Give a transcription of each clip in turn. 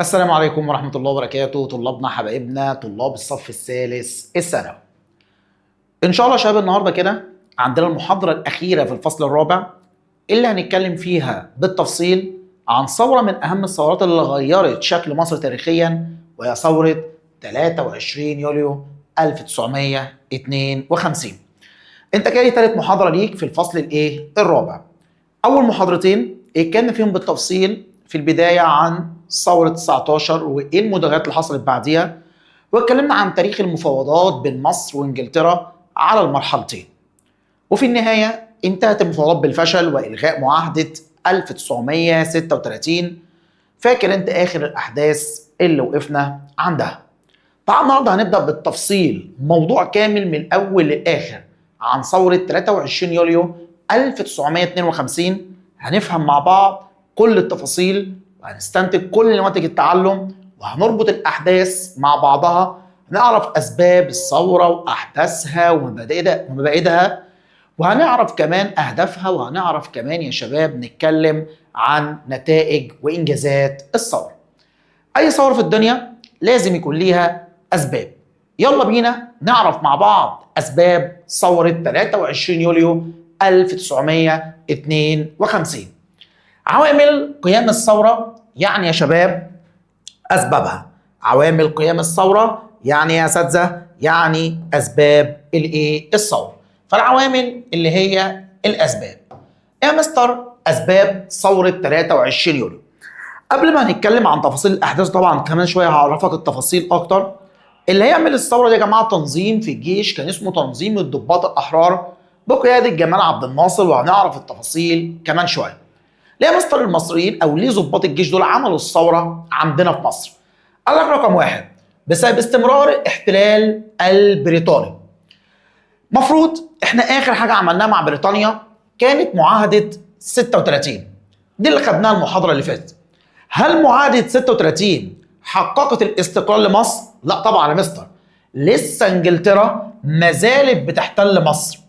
السلام عليكم ورحمة الله وبركاته. طلابنا حبايبنا طلاب الصف الثالث الثانوي. إن شاء الله يا شباب النهارده كده عندنا المحاضرة الأخيرة في الفصل الرابع اللي هنتكلم فيها بالتفصيل عن ثورة من أهم الثورات اللي غيرت شكل مصر تاريخيا، وهي ثورة 23 يوليو 1952. أنت جاي تالت محاضرة ليك في الفصل الرابع. أول محاضرتين اتكلمنا فيهم بالتفصيل في البداية عن ثورة 19 وإيه المداخلات اللي حصلت بعديها، واتكلمنا عن تاريخ المفاوضات بين مصر وإنجلترا على المرحلتين. وفي النهاية انتهت المفاوضات بالفشل وإلغاء معاهدة 1936. فاكر انت آخر الأحداث اللي وقفنا عندها. طبعا النهارده هنبدأ بالتفصيل موضوع كامل من الأول للآخر عن ثورة 23 يوليو 1952. هنفهم مع بعض كل التفاصيل وهنستنتج كل نماذج التعلم وهنربط الأحداث مع بعضها، نعرف أسباب الثورة وأحداثها ومبادئها، وهنعرف كمان أهدافها، وهنعرف كمان يا شباب نتكلم عن نتائج وإنجازات الثورة. أي ثورة في الدنيا لازم يكون ليها أسباب. يلا بينا نعرف مع بعض أسباب ثورة 23 يوليو 1952. عوامل قيام الثورة يعني يا شباب أسبابها. عوامل قيام الثورة يعني يا أساتذة يعني أسباب الثورة. فالعوامل اللي هي الأسباب. يا مستر أسباب ثورة 23 يوليو. قبل ما هنتكلم عن تفاصيل الأحداث طبعا كمان شوية هعرفك التفاصيل أكتر. اللي هيعمل الثورة دي يا جماعة تنظيم في الجيش كان اسمه تنظيم الضباط الأحرار بقيادة جمال عبد الناصر، وهنعرف التفاصيل كمان شوية. ليه يا مستر المصريين او ليه ضباط الجيش دول عملوا الثوره عندنا في مصر؟ قال لك رقم واحد بسبب استمرار الاحتلال البريطاني. مفروض احنا اخر حاجه عملناها مع بريطانيا كانت معاهده 36 دي اللي خدناها المحاضره اللي فاتت. هل معاهده 36 حققت الاستقلال لمصر؟ لا طبعا يا مستر، لسه انجلترا ما زالت بتحتل مصر،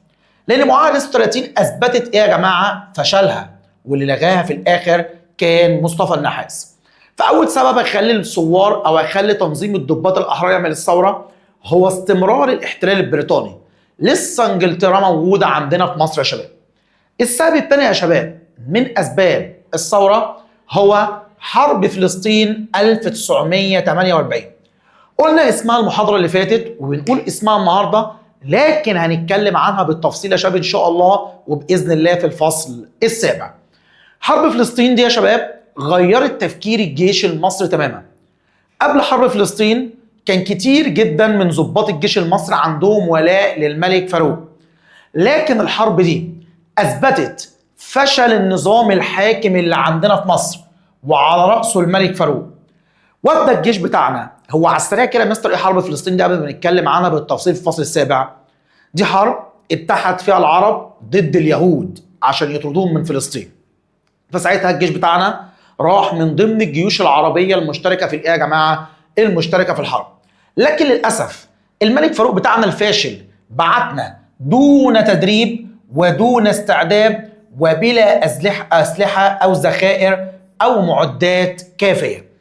لان معاهده 36 اثبتت ايه يا جماعه؟ فشلها، واللي لغاها في الاخر كان مصطفى النحاس. فاول سبب هيخلي الثوار او هيخلي تنظيم الضباط الاحرار يعمل الثوره هو استمرار الاحتلال البريطاني. لسه انجلترا موجوده عندنا في مصر يا شباب. السبب الثاني يا شباب من اسباب الثوره هو حرب فلسطين 1948. قلنا اسمها المحاضره اللي فاتت وبنقول اسمها النهارده، لكن هنتكلم عنها بالتفصيل يا شباب ان شاء الله وباذن الله في الفصل السابع. حرب فلسطين دي يا شباب غيرت تفكير الجيش المصري تماما. قبل حرب فلسطين كان كتير جدا من ضباط الجيش المصري عندهم ولاء للملك فاروق، لكن الحرب دي اثبتت فشل النظام الحاكم اللي عندنا في مصر وعلى راسه الملك فاروق. وابدا الجيش بتاعنا هو على السريع كده مستر ايه حرب فلسطين دي قبل ما نتكلم عنها بالتفصيل في الفصل السابع. دي حرب اتحد فيها العرب ضد اليهود عشان يطردوهم من فلسطين. فساعتها الجيش بتاعنا راح من ضمن الجيوش العربيه المشتركه في ايه يا جماعه؟ المشتركه في الحرب. لكن للاسف الملك فاروق بتاعنا الفاشل بعتنا دون تدريب ودون استعداد وبلا اسلحه او ذخائر او معدات كافيه.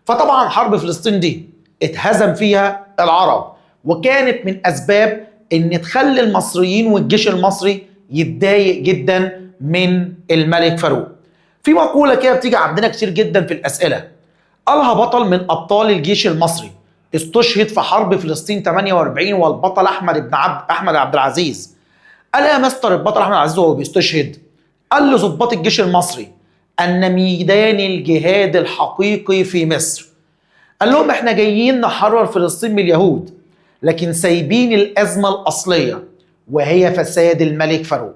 فطبعا حرب فلسطين دي اتهزم فيها العرب، وكانت من اسباب ان تخلي المصريين والجيش المصري يتضايق جدا من الملك فاروق. في مقولة كده بتيجي عندنا كتير جدا في الأسئلة، قالها بطل من أبطال الجيش المصري استشهد في حرب فلسطين 48 والبطل أحمد عبد العزيز. قال يا مستر البطل أحمد عبد العزيز وهو بيستشهد قال لضباط الجيش المصري أن ميدان الجهاد الحقيقي في مصر. قال لهم احنا جايين نحرر فلسطين من اليهود، لكن سايبين الأزمة الأصلية وهي فساد الملك فاروق.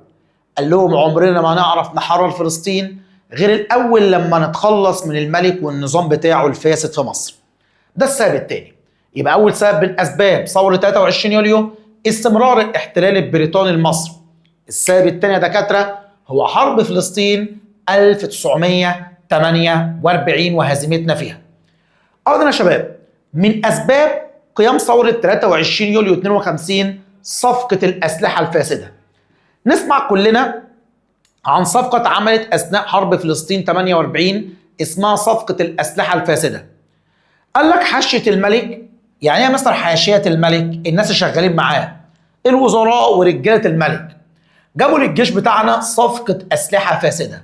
قال لهم عمرنا ما نعرف نحرر فلسطين غير الأول لما نتخلص من الملك والنظام بتاعه الفاسد في مصر. ده السبب الثاني. يبقى أول سبب من أسباب ثورة 23 يوليو استمرار الاحتلال البريطاني لمصر. السبب الثاني يا دكاترة هو حرب فلسطين 1948 وهزيمتنا فيها. أيضا يا شباب من أسباب قيام ثورة 23 يوليو 52 صفقة الأسلحة الفاسدة. نسمع كلنا عن صفقة اتعملت أثناء حرب فلسطين 48 اسمها صفقة الأسلحة الفاسدة. قال لك حاشية الملك. يعني ايه يا مستر حاشية الملك؟ الناس اللي شغالين معاه، الوزراء ورجالة الملك. جابوا للجيش بتاعنا صفقة أسلحة فاسدة.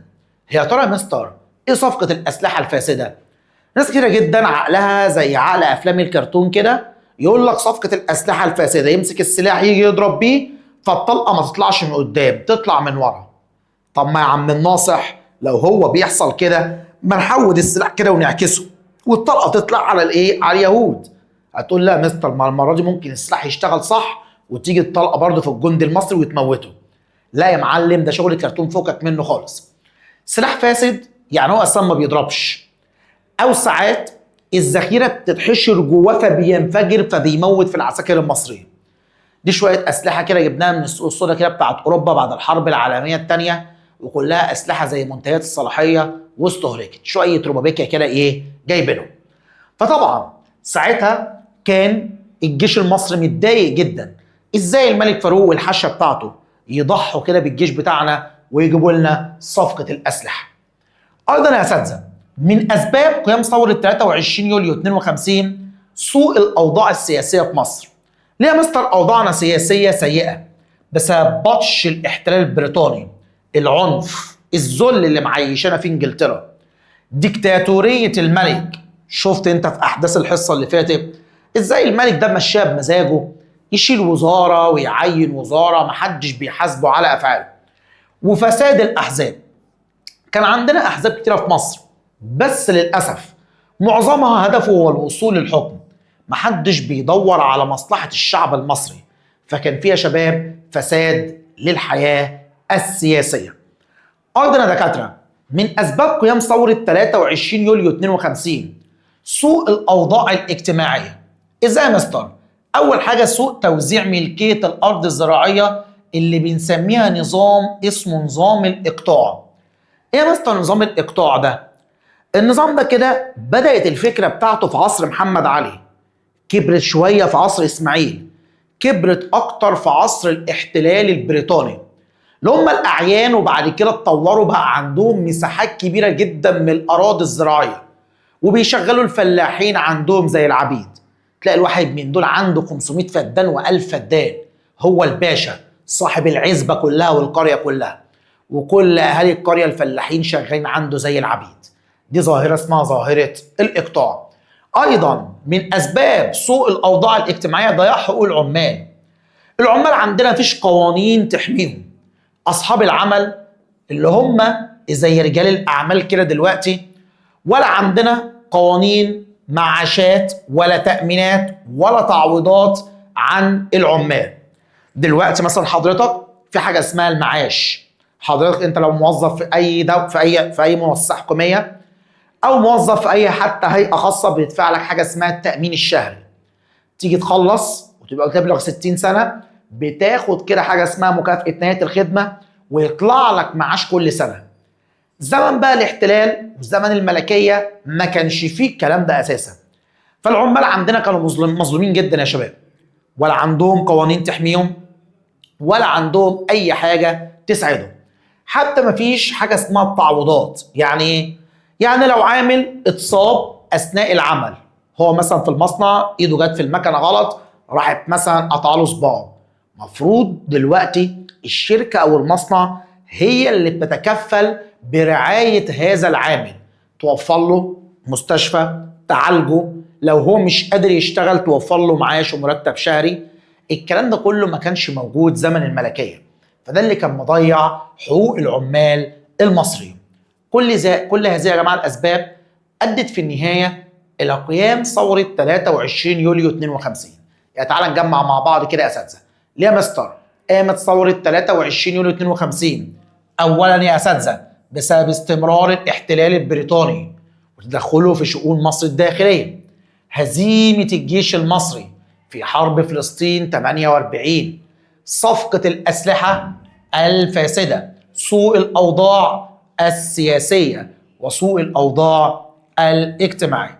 يا ترى يا مستر ايه صفقة الأسلحة الفاسدة؟ ناس كتيرة جدا عقلها زي عقل أفلام الكرتون كده، يقول لك صفقة الأسلحة الفاسدة يمسك السلاح يجي يضرب بيه، فالطلقة ما تطلعش من قدام، تطلع من ورا. طب ما يا عم الناصح لو هو بيحصل كده ما نحود السلاح كده ونعكسه والطلقة تطلع على الايه؟ على اليهود. هتقول لا يا مستر ما المرة دي ممكن السلاح يشتغل صح وتيجي الطلقة برضه في الجندي المصري وتموته. لا يا معلم، ده شغل كرتون فوقك منه خالص. سلاح فاسد يعني هو اصلا ما بيضربش، او ساعات الذخيره بتتحشر جواه فبينفجر فبيموت في العساكر المصريه. دي شويه اسلحه كده جبناها من السوق السوداء كده بتاعت اوروبا بعد الحرب العالميه الثانيه، وكلها اسلحه زي منتهيات الصلاحيه واستهلكت، شويه ربابيكيا كده ايه جايبينهم. فطبعا ساعتها كان الجيش المصري متضايق جدا، ازاي الملك فاروق والحشه بتاعته يضحوا كده بالجيش بتاعنا ويجيبوا لنا صفقه الاسلحه. ايضا يا اساتذه من اسباب قيام ثوره 23 يوليو 52 سوء الاوضاع السياسيه في مصر. ليه يا مستر اوضاعنا سياسيه سيئه؟ بسبب بطش الاحتلال البريطاني، العنف، الذل اللي معيشنا في انجلترا، ديكتاتوريه الملك. شفت انت في احداث الحصه اللي فاتت ازاي الملك ده مشاه بمزاجه، يشيل وزاره ويعين وزاره محدش بيحاسبه على افعاله. وفساد الاحزاب. كان عندنا احزاب كتيره في مصر بس للاسف معظمها هدفه هو الوصول للحكم، محدش بيدور على مصلحه الشعب المصري، فكان فيها شباب فساد للحياه السياسيه. ايضا يا دكاتره من اسباب قيام ثوره 23 يوليو 52 سوء الاوضاع الاجتماعيه. ازاي يا مستر؟ اول حاجه سوء توزيع ملكيه الارض الزراعيه اللي بنسميها نظام اسمه نظام الاقطاع. ايه يا مستر نظام الاقطاع ده؟ النظام ده كده بدأت الفكرة بتاعته في عصر محمد علي، كبرت شوية في عصر اسماعيل، كبرت اكتر في عصر الاحتلال البريطاني اللي هم الاعيان، وبعد كده اتطوروا بقى عندهم مساحات كبيرة جدا من الاراضي الزراعية وبيشغلوا الفلاحين عندهم زي العبيد. تلاقي الواحد من دول عنده 500 فدان و1000 فدان، هو الباشا صاحب العزبة كلها والقرية كلها، وكل اهالي القريه الفلاحين شغالين عنده زي العبيد. دي ظاهره اسمها ظاهره الاقطاع. ايضا من اسباب سوء الاوضاع الاجتماعيه ضياع حقوق العمال. العمال عندنا مفيش قوانين تحميهم. اصحاب العمل اللي هم زي رجال الاعمال كده دلوقتي، ولا عندنا قوانين معاشات ولا تامينات ولا تعويضات عن العمال. دلوقتي مثلا حضرتك في حاجه اسمها المعاش. حضرتك انت لو موظف في اي في اي مؤسسه حكوميه او موظف في اي حتى هيئه خاصه بيدفع لك حاجه اسمها التامين الشهري. تيجي تخلص وتبقى تبلغ 60 سنه بتاخد كده حاجه اسمها مكافاه نهايه الخدمه ويطلع لك معاش كل سنه. زمن بقى الاحتلال وزمن الملكيه ما كانش فيه الكلام ده اساسا، فالعمال عندنا كانوا مظلومين جدا يا شباب، ولا عندهم قوانين تحميهم ولا عندهم اي حاجه تساعدهم. حتى مفيش حاجه اسمها التعويضات. يعني ايه؟ يعني لو عامل اتصاب اثناء العمل، هو مثلا في المصنع ايده جت في المكنه غلط راحت مثلا قطع له صباعه، مفروض دلوقتي الشركه او المصنع هي اللي بتتكفل برعايه هذا العامل، توفر له مستشفى، تعالجه، لو هو مش قادر يشتغل توفر له معاش ومرتب شهري. الكلام ده كله ما كانش موجود زمن الملكيه، فده اللي كان مضيع حقوق العمال المصريين. كل هذه يا جماعه الاسباب ادت في النهايه الى قيام ثوره 23 يوليو 52. يعني تعال نجمع مع بعض كده يا اساتذه. ليه يا مستر قامت ثوره 23 يوليو 52؟ اولا يا اساتذه بسبب استمرار الاحتلال البريطاني وتدخله في شؤون مصر الداخليه، هزيمه الجيش المصري في حرب فلسطين 48، صفقة الأسلحة الفاسدة، سوء الأوضاع السياسية وسوء الأوضاع الاجتماعية.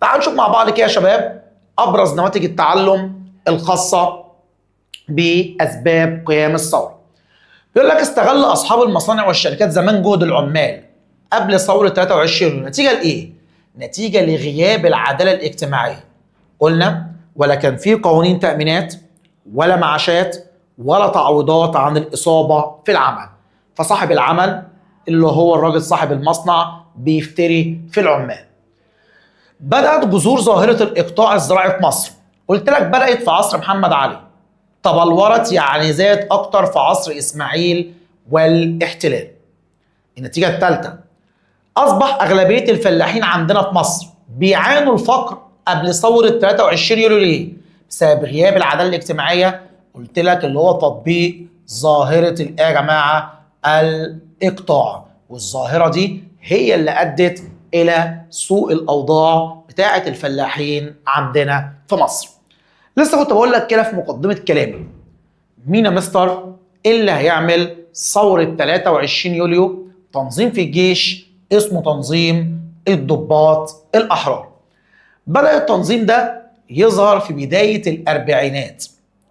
تعالوا نشوف مع بعض كده يا شباب أبرز نواتج التعلم الخاصة بأسباب قيام الثورة. بيقول لك استغل أصحاب المصانع والشركات زمان جهد العمال قبل ثورة 23 يوليو. نتيجة لإيه؟ نتيجة لغياب العدالة الاجتماعية. قلنا ولا كان في قوانين تأمينات ولا معاشات ولا تعويضات عن الإصابة في العمل، فصاحب العمل اللي هو الراجل صاحب المصنع بيفتري في العمال. بدأت جذور ظاهرة الإقطاع الزراعي في مصر. قلت لك بدأت في عصر محمد علي، تبلورت يعني زادت أكتر في عصر إسماعيل والاحتلال. النتيجة الثالثة، أصبح أغلبية الفلاحين عندنا في مصر بيعانوا الفقر قبل ثورة 23 يوليو. ليه؟ بسبب غياب العدالة الاجتماعية. قلت لك اللي هو تطبيق ظاهرة الإيه يا جماعة؟ الإقطاع. والظاهرة دي هي اللي أدت إلى سوء الأوضاع بتاعة الفلاحين عندنا في مصر. لسه كنت بقول لك كده في مقدمة كلامي، مين يا مستر اللي هيعمل ثورة 23 يوليو؟ تنظيم في الجيش اسمه تنظيم الضباط الأحرار. بدأ التنظيم ده يظهر في بداية الأربعينات،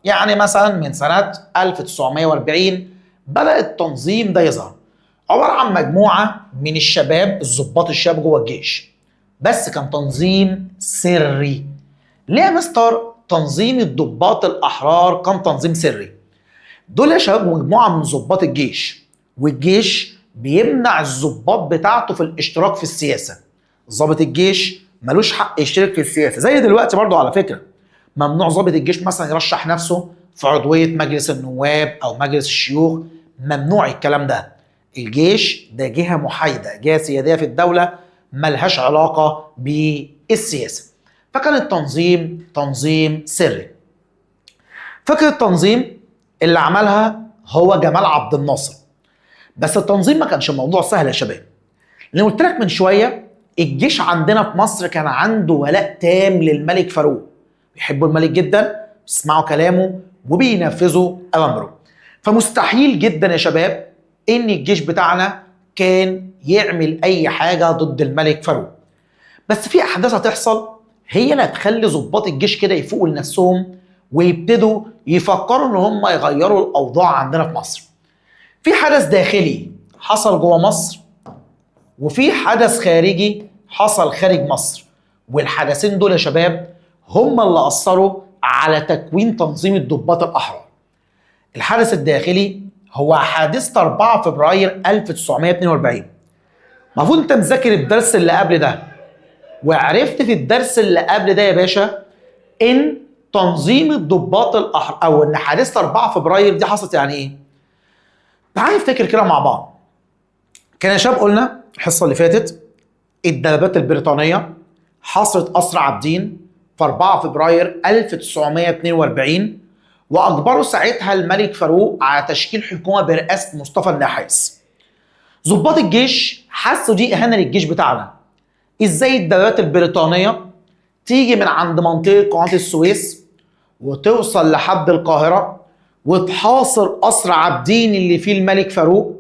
يعني مثلا من سنة 1940 بدأ التنظيم ده يظهر، عبارة عن مجموعة من الشباب الضباط الشباب جوه الجيش، بس كان تنظيم سري. ليه يا مستر تنظيم الضباط الأحرار كان تنظيم سري؟ دول يا شباب مجموعة من ضباط الجيش، والجيش بيمنع الضباط بتاعته في الاشتراك في السياسة. ضابط الجيش ملوش حق يشترك في السياسة، زي دلوقتي برضو على فكرة ممنوع ضابط الجيش مثلا يرشح نفسه في عضوية مجلس النواب أو مجلس الشيوخ، ممنوع الكلام ده. الجيش ده جهة محايدة، جهة سيادية في الدولة ملهاش علاقة بالسياسة. فكان التنظيم تنظيم سري. فكرة التنظيم اللي عملها هو جمال عبد الناصر. بس التنظيم ما كانش موضوع سهل يا شباب، لأن قلت لك من شوية الجيش عندنا في مصر كان عنده ولاء تام للملك فاروق، بيحبوا الملك جدا، بيسمعوا كلامه وبينفذوا أوامره. فمستحيل جدا يا شباب إن الجيش بتاعنا كان يعمل أي حاجة ضد الملك فاروق. بس في أحداث هتحصل هي اللي هتخلي ضباط الجيش كده يفوقوا لنفسهم ويبتدوا يفكروا إن هم يغيروا الأوضاع عندنا في مصر. في حدث داخلي حصل جوه مصر، وفي حدث خارجي حصل خارج مصر، والحدثين دول يا شباب هم اللي أثروا على تكوين تنظيم الضباط الأحرار. الحدث الداخلي هو حادثة 4 فبراير 1942. المفروض انت مذاكر الدرس اللي قبل ده، وعرفت في الدرس اللي قبل ده يا باشا ان تنظيم الضباط الأحرار او ان حادثة 4 فبراير دي حصلت يعني ايه؟ تعال نفتكر كده مع بعض. كان يا شباب قلنا الحصة اللي فاتت الدبابات البريطانية حصرت قصر عابدين في 4 فبراير 1942، وأجبروا ساعتها الملك فاروق على تشكيل حكومة برئاسة مصطفى النحاس. ضباط الجيش حسوا دي إهانة للجيش بتاعنا. إزاي الدبابات البريطانية تيجي من عند منطقة قناة السويس وتوصل لحد القاهرة وتحاصر قصر عابدين اللي فيه الملك فاروق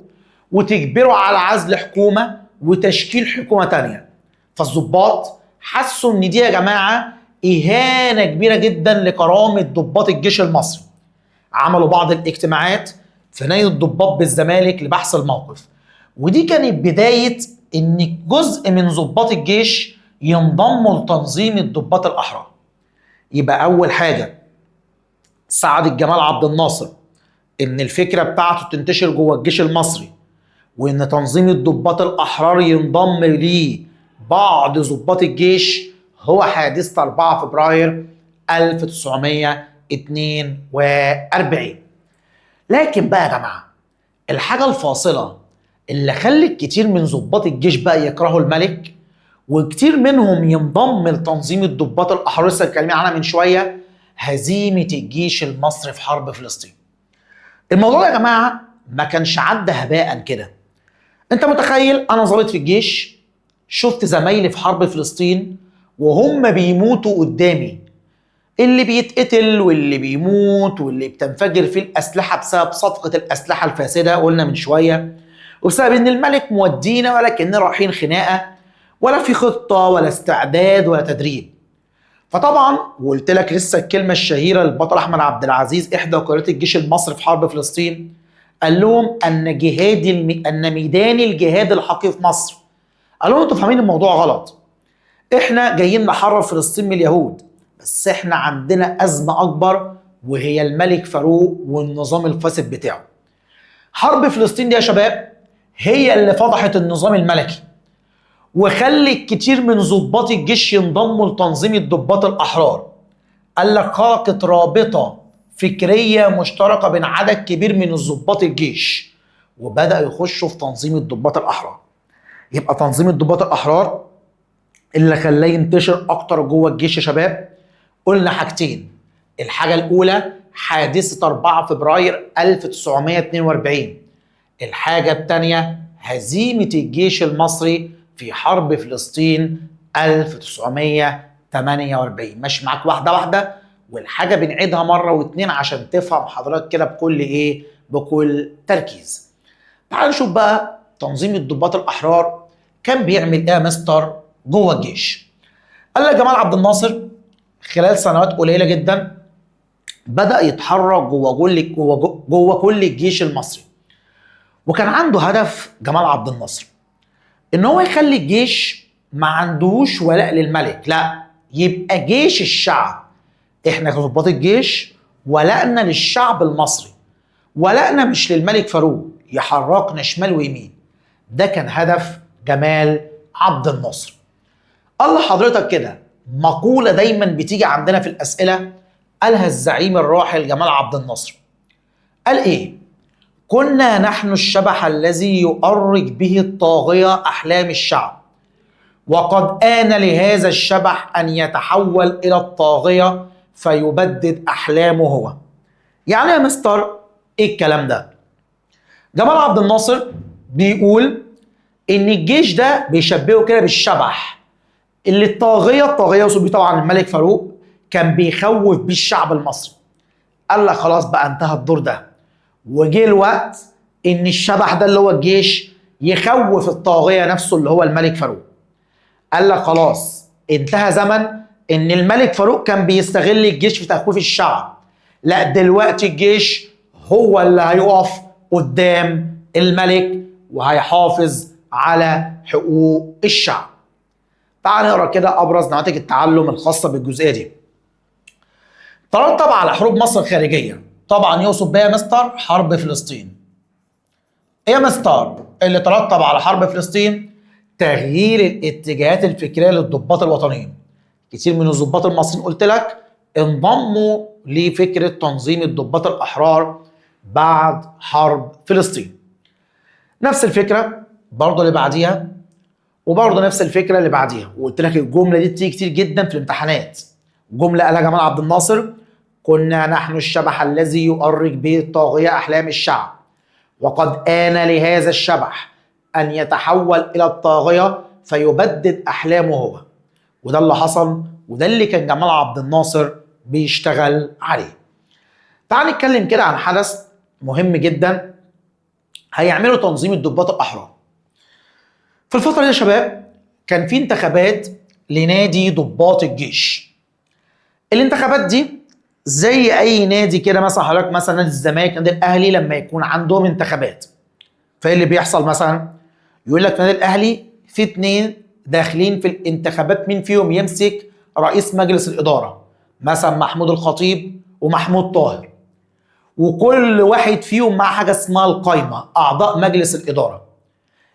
وتجبره على عزل حكومة وتشكيل حكومة تانية؟ فالضباط حسوا ان دي يا جماعة إهانة كبيرة جدا لكرامة ضباط الجيش المصري. عملوا بعض الاجتماعات في نادي الضباط بالزمالك لبحث الموقف، ودي كانت بداية ان جزء من ضباط الجيش ينضموا لتنظيم الضباط الأحرار. يبقى أول حاجة ساعد جمال عبد الناصر ان الفكرة بتاعته تنتشر جوه الجيش المصري، وان تنظيم الضباط الأحرار ينضم ليه بعض ضباط الجيش، هو حادثة 4 فبراير 1942. لكن بقى يا جماعة الحاجة الفاصلة اللي خلت كتير من ضباط الجيش بقى يكرهوا الملك وكتير منهم ينضم لتنظيم الضباط الأحرار لسه اتكلمنا عنها من شوية، هزيمة الجيش المصري في حرب فلسطين. الموضوع يا جماعة ما كانش عدى هباء كده. انت متخيل انا ضابط في الجيش شفت زمايلي في حرب فلسطين وهم بيموتوا قدامي، اللي بيتقتل واللي بيموت واللي بتنفجر فيه الأسلحة بسبب صفقة الأسلحة الفاسدة قلنا من شوية، وبسبب إن الملك مودينا ولكننا رايحين خناقة ولا في خطة ولا استعداد ولا تدريب. فطبعا وقلت لك لسه الكلمة الشهيرة للبطل أحمد عبد العزيز إحدى قيادات الجيش المصري في حرب فلسطين، قال لهم أن ميدان الجهاد الحقيقي في مصر. قال لهم أنتوا فاهمين الموضوع غلط. احنا جايين نحرر فلسطين من اليهود، بس احنا عندنا أزمة أكبر وهي الملك فاروق والنظام الفاسد بتاعه. حرب فلسطين دي يا شباب هي اللي فضحت النظام الملكي وخلت كتير من ضباط الجيش ينضموا لتنظيم الضباط الأحرار. قال لك خلقت رابطة فكرية مشتركة بين عدد كبير من ضباط الجيش وبدأ يخشوا في تنظيم الضباط الأحرار. يبقى تنظيم الضباط الأحرار اللي خلاه ينتشر أكتر جوه الجيش يا شباب قلنا حاجتين. الحاجة الأولى حادثة 4 فبراير 1942. الحاجة الثانية هزيمة الجيش المصري في حرب فلسطين 1948. ماشي معاك واحدة واحدة، والحاجة بنعيدها مرة واتنين عشان تفهم حضرتك كده بكل تركيز. تعال نشوف بقى تنظيم الضباط الأحرار كان بيعمل ايه يا مستر جوه الجيش. قال لك جمال عبد الناصر خلال سنوات قليلة جدا بدأ يتحرك جوه كل الجيش المصري، وكان عنده هدف جمال عبد الناصر ان هو يخلي الجيش ما عندوش ولاء للملك، لا يبقى جيش الشعب. احنا كضباط الجيش ولائنا للشعب المصري، ولائنا مش للملك فاروق يحركنا شمال ويمين. ده كان هدف جمال عبد الناصر. قال لحضرتك كده مقولة دايما بتيجي عندنا في الأسئلة قالها الزعيم الراحل جمال عبد الناصر. قال ايه؟ كنا نحن الشبح الذي يؤرج به الطاغية أحلام الشعب، وقد آن لهذا الشبح أن يتحول إلى الطاغية فيبدد أحلامه هو. يعني يا مستر إيه الكلام ده؟ جمال عبد الناصر بيقول إن الجيش ده بيشبهه كده بالشبح اللي الطاغية يقصد طبعا الملك فاروق كان بيخوف بيه الشعب المصري. قال لك خلاص بقى انتهى الدور ده، وجه الوقت ان الشبح ده اللي هو الجيش يخوف الطاغية نفسه اللي هو الملك فاروق. قال لك خلاص انتهى زمن ان الملك فاروق كان بيستغل الجيش في تخويف الشعب، لا دلوقتي الجيش هو اللي هيقف قدام الملك وهيحافظ على حقوق الشعب. تعال نقرا كده ابرز نماذج التعلم الخاصه بالجزئيه دي. ترتب على حروب مصر الخارجيه، طبعا يقصد بيها مستر حرب فلسطين. ايه يا مستر اللي ترتب على حرب فلسطين؟ تغيير الاتجاهات الفكريه للضباط الوطنيين. كتير من الضباط المصريين قلت لك انضموا لفكره تنظيم الضباط الاحرار بعد حرب فلسطين. نفس الفكره برضه اللي بعديها، وبرضه نفس الفكره اللي بعديها، وقلت لك الجمله دي بتيجي كتير جدا في الامتحانات. جمله قالها جمال عبد الناصر: كنا نحن الشبح الذي يؤرج به الطاغيه احلام الشعب، وقد آن لهذا الشبح ان يتحول الى الطاغيه فيبدد احلامه هو. وده اللي حصل، وده اللي كان جمال عبد الناصر بيشتغل عليه. تعال نتكلم كده عن حدث مهم جدا هيعمله تنظيم الضباط الاحرار. في الفترة دي يا شباب كان في انتخابات لنادي ضباط الجيش. الانتخابات دي زي اي نادي كده، مثلا حضرتك مثلا نادي الزمالك، نادي الاهلي لما يكون عندهم انتخابات، فايه اللي بيحصل؟ مثلا يقول لك نادي الاهلي في 2 داخلين في الانتخابات، مين فيهم يمسك رئيس مجلس الاداره؟ مثلا محمود الخطيب ومحمود طاهر، وكل واحد فيهم مع حاجه اسمها القايمه، اعضاء مجلس الاداره.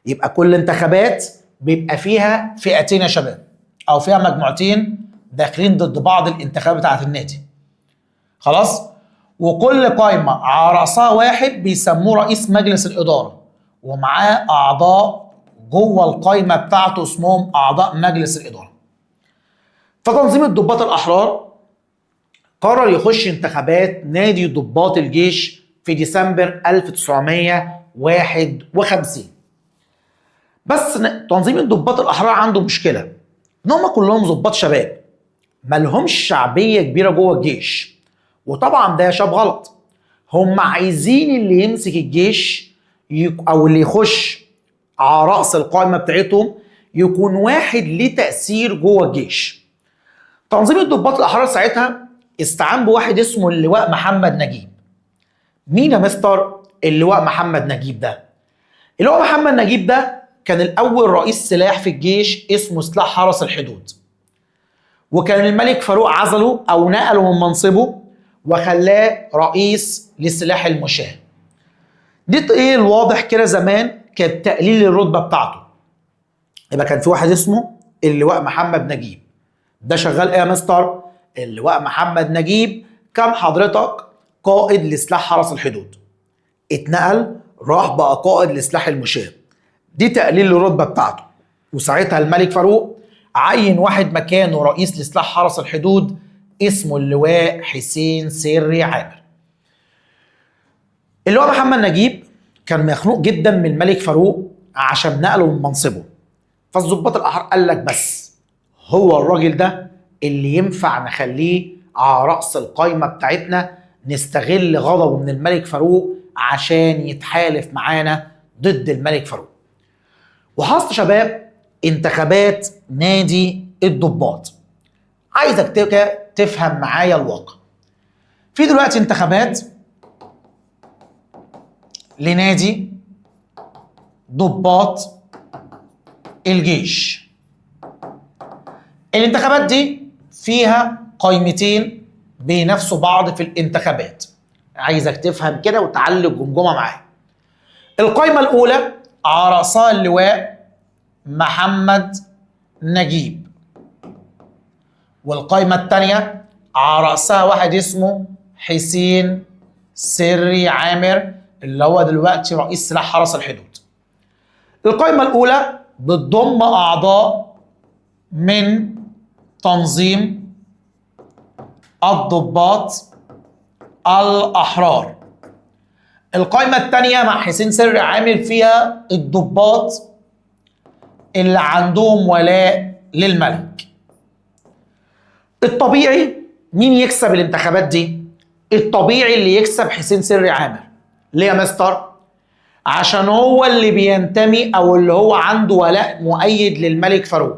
يبقى كل انتخابات بيبقى فيها فئتين يا شباب، او فيها مجموعتين داخلين ضد بعض الانتخابات بتاعت النادي. خلاص؟ وكل قايمه على راسها واحد بيسموه رئيس مجلس الاداره، ومعاه اعضاء جوه القايمه بتاعته اسمهم اعضاء مجلس الاداره. فتنظيم الضباط الاحرار قرر يخش انتخابات نادي ضباط الجيش في ديسمبر 1951. بس تنظيم الضباط الاحرار عنده مشكله ان هم كلهم ضباط شباب ما لهمش شعبيه كبيره جوه الجيش، وطبعا ده يا شباب غلط. هم عايزين اللي يمسك الجيش او اللي يخش على راس القائمه بتاعتهم يكون واحد ليه تاثير جوه الجيش. تنظيم الضباط الاحرار ساعتها استعان بواحد اسمه اللواء محمد نجيب. مين يا مستر اللواء محمد نجيب ده؟ اللواء محمد نجيب ده كان الاول رئيس سلاح في الجيش اسمه سلاح حرس الحدود. وكان الملك فاروق عزله او نقله من منصبه وخلاه رئيس لسلاح المشاة. دي ايه الواضح كده زمان كانت تقليل الرتبه بتاعته. يبقى كان في واحد اسمه اللواء محمد نجيب، ده شغال ايه يا مستر؟ اللواء محمد نجيب كان حضرتك قائد لسلاح حرس الحدود، اتنقل راح بقى قائد لسلاح المشاة. دي تقليل الرتبه بتاعته. وساعتها الملك فاروق عين واحد مكانه رئيس لسلاح حرس الحدود اسمه اللواء حسين سري عامر. اللواء محمد نجيب كان مخنوق جدا من الملك فاروق عشان نقله من منصبه، فالضباط الاحرار قال لك بس هو الراجل ده اللي ينفع نخليه على راس القايمه بتاعتنا، نستغل غضبه من الملك فاروق عشان يتحالف معانا ضد الملك فاروق. وحصل شباب انتخابات نادي الضباط. عايزك تفهم معايا الواقع. في دلوقتي انتخابات لنادي ضباط الجيش. الانتخابات دي فيها قائمتين بينافسوا بعض في الانتخابات. عايزك تفهم كده وتعلق جمجمه معايا. القائمه الاولى على راسها اللواء محمد نجيب، والقائمه الثانيه على راسها واحد اسمه حسين سري عامر اللي هو دلوقتي رئيس سلاح حرس الحدود. القائمه الاولى بتضم اعضاء من تنظيم الضباط الأحرار. القائمة الثانية مع حسين سري عامل فيها الضباط اللي عندهم ولاء للملك. الطبيعي مين يكسب الانتخابات دي؟ الطبيعي اللي يكسب حسين سري عامر. ليه يا مستر؟ عشان هو اللي بينتمي او اللي هو عنده ولاء مؤيد للملك فاروق،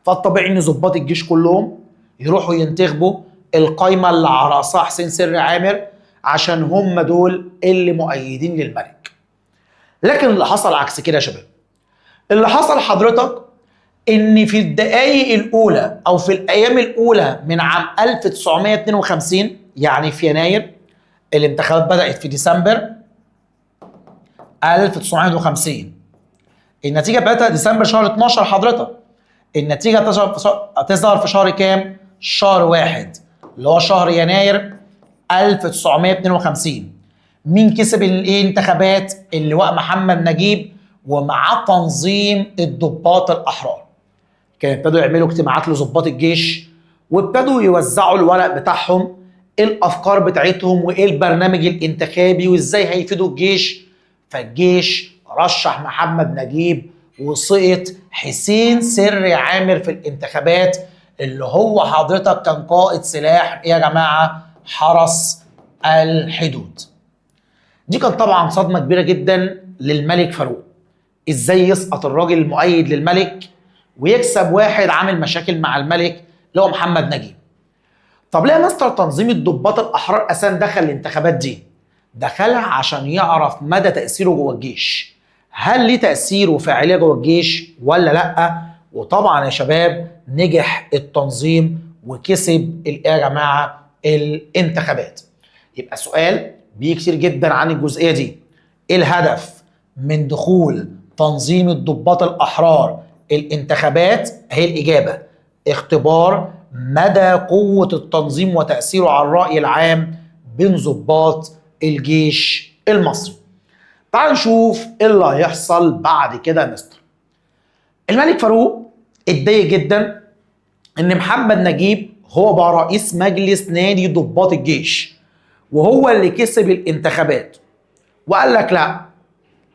فالطبيعي ان ضباط الجيش كلهم يروحوا ينتخبوا القايمه اللي على راسها حسين سري عامر عشان هم دول اللي مؤيدين للملك. لكن اللي حصل عكس كده يا شباب. اللي حصل حضرتك ان في الدقائق الاولى او في الايام الاولى من عام 1952 يعني في يناير، الانتخابات بدات في ديسمبر 1951. النتيجه بتاعتها ديسمبر شهر 12 حضرتك. النتيجه تظهر في شهر كام؟ شهر 1 اللي هو شهر يناير 1952. مين كسب الانتخابات؟ اللواء محمد نجيب ومعاه تنظيم الضباط الاحرار. كانوا ابتدوا يعملوا اجتماعات لضباط الجيش وابتدوا يوزعوا الورق بتاعهم، ايه الافكار بتاعتهم وايه البرنامج الانتخابي وازاي هيفيدوا الجيش. فالجيش رشح محمد نجيب وسقط حسين سري عامر في الانتخابات اللي هو حضرتك كان قائد سلاح يا جماعه حرس الحدود. دي كانت طبعا صدمه كبيره جدا للملك فاروق. ازاي يسقط الراجل المؤيد للملك ويكسب واحد عامل مشاكل مع الملك اللي هو محمد نجيب؟ طب ليه يا مستر تنظيم الضباط الاحرار اساسا دخل الانتخابات دي؟ دخلها عشان يعرف مدى تاثيره جوه الجيش. هل ليه تاثير وفاعليه جوه الجيش ولا لا؟ وطبعا يا شباب نجح التنظيم وكسب ايه يا جماعه الانتخابات. يبقى سؤال بيجي كتير جدا عن الجزئيه دي. ايه الهدف من دخول تنظيم الضباط الاحرار الانتخابات؟ هي الاجابه اختبار مدى قوه التنظيم وتاثيره على الراي العام بين ضباط الجيش المصري. تعال نشوف ايه اللي هيحصل بعد كده يا مستر. الملك فاروق اتضايق جدا ان محمد نجيب هو بقى رئيس مجلس نادي ضباط الجيش وهو اللي كسب الانتخابات، وقال لك لا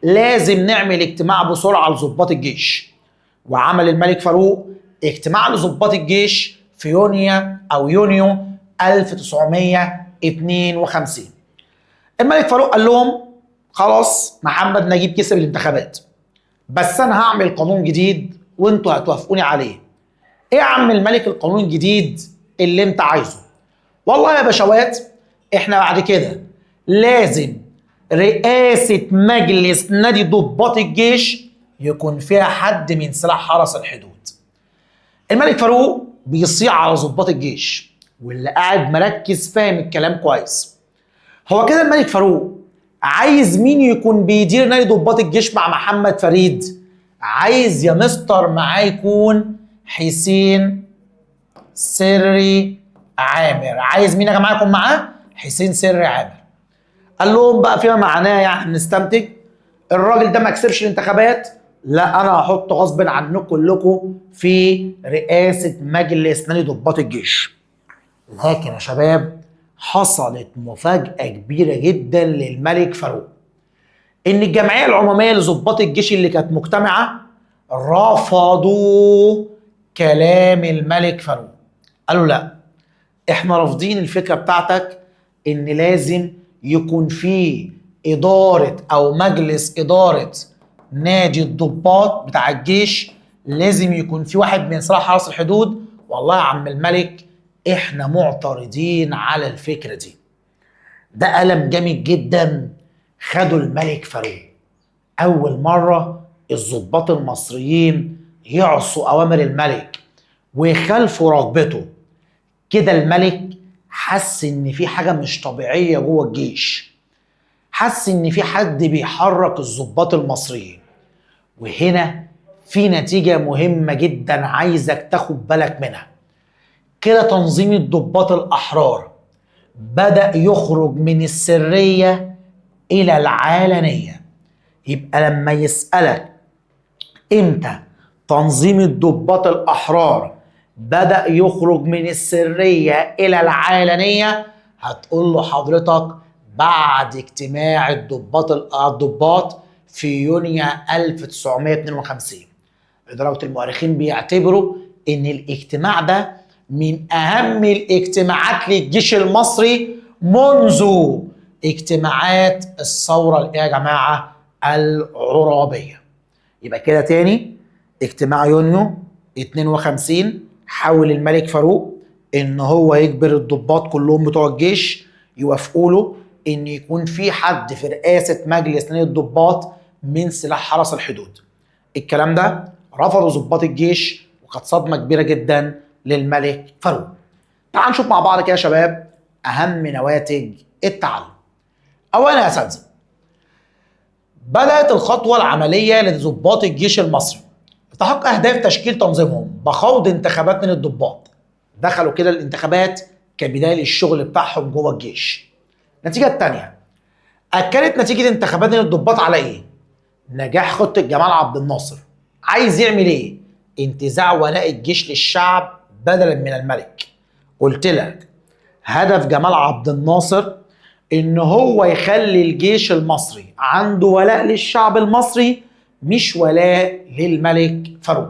لازم نعمل اجتماع بسرعه لضباط الجيش. وعمل الملك فاروق اجتماع لضباط الجيش في يونيو 1952. الملك فاروق قال لهم خلاص محمد نجيب كسب الانتخابات، بس انا هعمل قانون جديد وانتوا هتوافقوني عليه. ايه يا عم الملك القانون الجديد اللي انت عايزه؟ والله يا باشوات احنا بعد كده لازم رئاسة مجلس نادي ضباط الجيش يكون فيها حد من سلاح حرس الحدود. الملك فاروق بيصيع على ضباط الجيش، واللي قاعد مركز فاهم الكلام كويس. هو كده الملك فاروق عايز مين يكون بيدير نادي ضباط الجيش مع محمد فريد؟ عايز يا مستر معاه يكون حسين سري عامر. عايز مين يا جماعه يكون معاه؟ حسين سري عامر. قال لهم بقى فيما معناه يعني نستنتج الراجل ده ما كسبش الانتخابات، لا انا هحط غصب عنكم كلكم في رئاسه مجلس نادي ضباط الجيش. لكن يا شباب حصلت مفاجاه كبيره جدا للملك فاروق، ان الجمعيه العموميه لضباط الجيش اللي كانت مجتمعه رفضوا كلام الملك فاروق. قالوا لا، احنا رافضين الفكره بتاعتك ان لازم يكون في اداره او مجلس اداره نادي الضباط بتاع الجيش، لازم يكون في واحد من صلاح حرس الحدود. والله يا عم الملك احنا معترضين على الفكره دي. ده قلم جامد جدا خدوا الملك فاروق. اول مره الضباط المصريين يعصوا اوامر الملك ويخالفوا رغبته. كده الملك حس ان في حاجه مش طبيعيه جوه الجيش، حس ان في حد بيحرك الضباط المصريين. وهنا في نتيجه مهمه جدا عايزك تاخد بالك منها. كده تنظيم الضباط الاحرار بدأ يخرج من السريه الى العلنيه. يبقى لما يسألك امتى تنظيم الضباط الأحرار بدأ يخرج من السرية إلى العلنية، هتقول له حضرتك بعد اجتماع الضباط في يونيو 1952. لدرجة المؤرخين بيعتبروا إن الاجتماع ده من أهم الاجتماعات للجيش المصري منذ اجتماعات الثورة اللي يا جماعة العرابية. يبقى كده تاني، اجتماع يونيو 52 حاول الملك فاروق ان هو يجبر الضباط كلهم بتوع الجيش يوافقوا له ان يكون في حد في رئاسة مجلس نادي الضباط من سلاح حرس الحدود. الكلام ده رفضوا ضباط الجيش وكانت صدمة كبيرة جدا للملك فاروق. تعال نشوف مع بعض كده يا شباب اهم نواتج التعلم. اولا يا اساتذه، بدأت الخطوة العملية لضباط الجيش المصري لتحقيق أهداف تشكيل تنظيمهم بخوض انتخابات من الضباط. دخلوا كده الانتخابات كبداية للشغل بتاعهم جوه الجيش. النتيجة الثانية، أكدت نتيجة انتخابات من الضباط على إيه؟ نجاح خطة جمال عبد الناصر. عايز يعمل إيه؟ انتزاع ولاء الجيش للشعب بدلا من الملك. قلت لك هدف جمال عبد الناصر ان هو يخلي الجيش المصري عنده ولاء للشعب المصري مش ولاء للملك فاروق.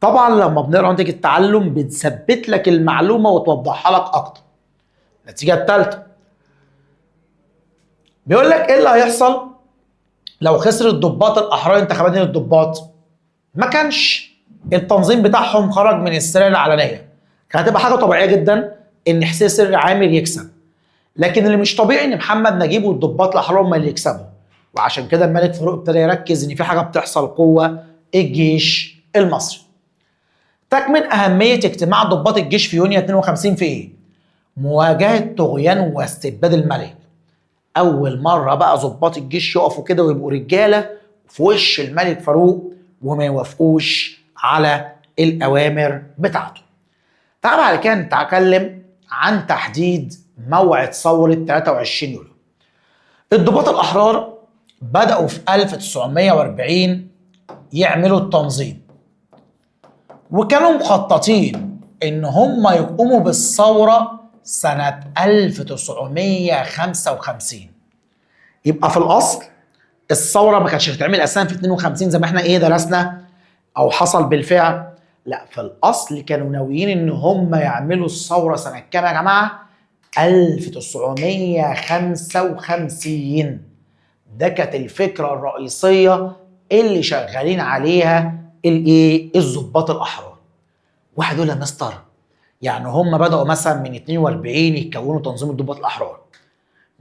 طبعا لما بنقرا نتيجه التعلم بتثبت لك المعلومه وتوضحها لك اكتر. النتيجه الثالثه بيقول لك ايه اللي هيحصل لو خسر الضباط الاحرار انتخابات الضباط. ما كانش التنظيم بتاعهم خرج من السريه العلنيه، كانت هتبقى حاجه طبيعيه جدا ان حسين سري عامر يكسب. لكن اللي مش طبيعي ان محمد نجيب والضباط الاحرار هم اللي يكسبوا. وعشان كده الملك فاروق ابتدى يركز ان في حاجه بتحصل جوه الجيش المصري. تكمن اهميه اجتماع ضباط الجيش في يونيو 52 في ايه؟ مواجهه طغيان واستبداد الملك. اول مره بقى ضباط الجيش يقفوا كده ويبقوا رجاله في وش الملك فاروق وما يوافقوش على الاوامر بتاعته. تعال بعد كده نتكلم عن تحديد موعد ثورة 23 يوليو. الضباط الأحرار بدأوا في 1940 يعملوا التنظيم، وكانوا مخططين إن هم يقوموا بالثورة سنة 1955. يبقى في الأصل الثورة ما كانتش هتتعمل أساسا في 52 زي ما احنا درسنا أو حصل بالفعل. لا، في الأصل كانوا ناويين إن هم يعملوا الثورة سنة كام يا جماعة؟ 1955. ده كانت الفكرة الرئيسية اللي شغالين عليها الضباط الأحرار. واحد يقول يا مستر يعني هم بدأوا مثلا من 42 يتكونوا تنظيم الضباط الأحرار،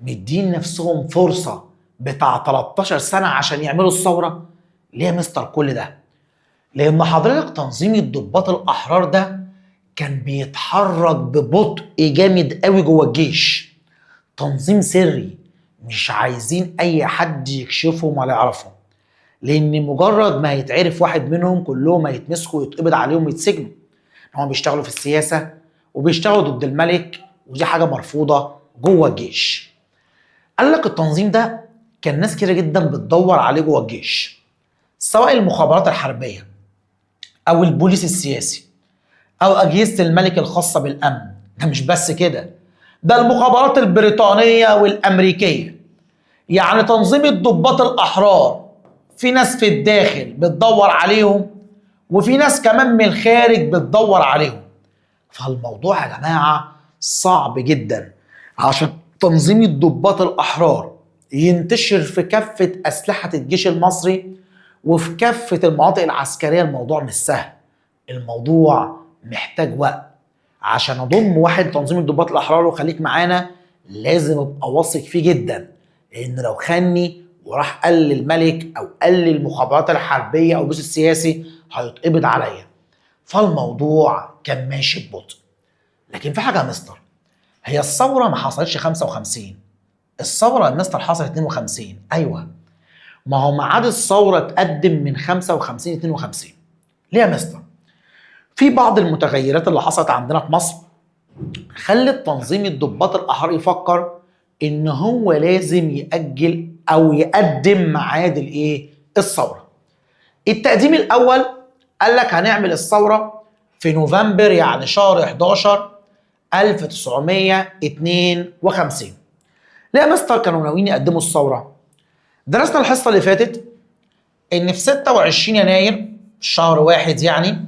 مدين نفسهم فرصة بتاع 13 سنة عشان يعملوا الثورة؟ ليه يا مستر كل ده؟ لأن حضرتك تنظيم الضباط الأحرار ده كان بيتحرك ببطء جامد قوي جوه الجيش. تنظيم سري، مش عايزين اي حد يكشفهم ولا يعرفهم، لان مجرد ما يتعرف واحد منهم كلهم هيتمسكوا ويتقبض عليهم ويتسجنوا. هم بيشتغلوا في السياسة وبيشتغلوا ضد الملك، ودي حاجة مرفوضة جوه الجيش. قال لك التنظيم ده كان ناس كتير جدا بتدور عليه جوه الجيش، سواء المخابرات الحربية أو البوليس السياسي أو أجهزة الملك الخاصة بالأمن. ده مش بس كده، ده المخابرات البريطانية والأمريكية. يعني تنظيم الضباط الأحرار في ناس في الداخل بتدور عليهم، وفي ناس كمان من الخارج بتدور عليهم. فالموضوع يا جماعة صعب جدا عشان تنظيم الضباط الأحرار ينتشر في كافة أسلحة الجيش المصري وفي كافة المناطق العسكرية. الموضوع مش سهل، الموضوع محتاج وقت. عشان أضم واحد تنظيم الضباط الأحرار وخليك معانا لازم أبقى واثق فيه جدا، لأن لو خاني وراح قال للملك أو قال للمخابرات الحربية أو البوليس السياسي هيتقبض عليا. فالموضوع كان ماشي ببطء. لكن في حاجة يا مستر، هي الثورة ما حصلتش 55، الثورة يا مستر حصلت 52. أيوه، ما هو ميعاد الثورة اتقدم من 55 52. ليه يا مستر؟ في بعض المتغيرات اللي حصلت عندنا في مصر خلت تنظيم الضباط الأحرار يفكر إن هو لازم يأجل أو يقدم ميعاد الثورة. التقديم الأول قال لك هنعمل الثورة في نوفمبر، يعني شهر 11 1952. ليه يا مستر كانوا ناويين يقدموا الثورة؟ درسنا الحصة اللي فاتت إن في 26 يناير شهر واحد يعني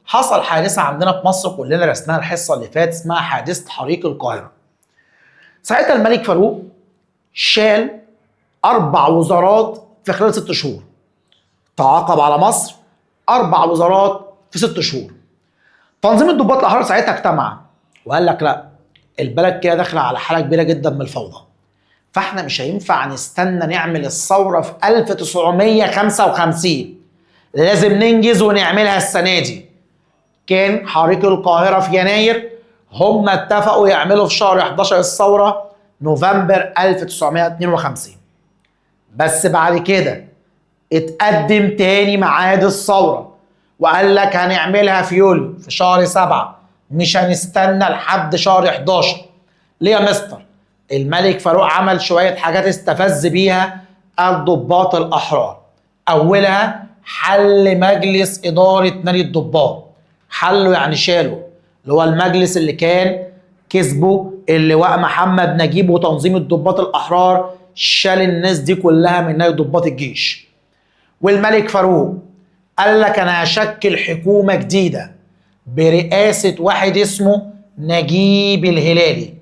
حصل حادثة عندنا في مصر كلنا درسناها الحصة اللي فاتت، اسمها حادثة حريق القاهرة. ساعتها الملك فاروق شال 4 وزارات في خلال 6 شهور، تعاقب على مصر 4 وزارات في 6 شهور. تنظيم الضباط الأحرار ساعتها اجتمع وقال لك لا، البلد كده داخله على حاله كبيره جدا من الفوضى، فاحنا مش هينفع نستنى نعمل الثوره في 1955، لازم ننجز ونعملها السنه دي. كان حريق القاهره في يناير، هم اتفقوا يعملوا في شهر 11 الثوره نوفمبر 1952. بس بعد كده اتقدم تاني ميعاد الثوره وقال لك هنعملها في يوليو في شهر 7، مش هنستنى لحد شهر 11. ليه يا مستر؟ الملك فاروق عمل شوية حاجات استفز بيها الضباط الأحرار. أولها حل مجلس إدارة نادي الضباط. حله يعني شاله، اللي هو المجلس اللي كان كسبه اللواء محمد نجيب وتنظيم الضباط الأحرار، شال الناس دي كلها من نادي ضباط الجيش. والملك فاروق قال لك أنا هشكل حكومة جديدة برئاسة واحد اسمه نجيب الهلالي،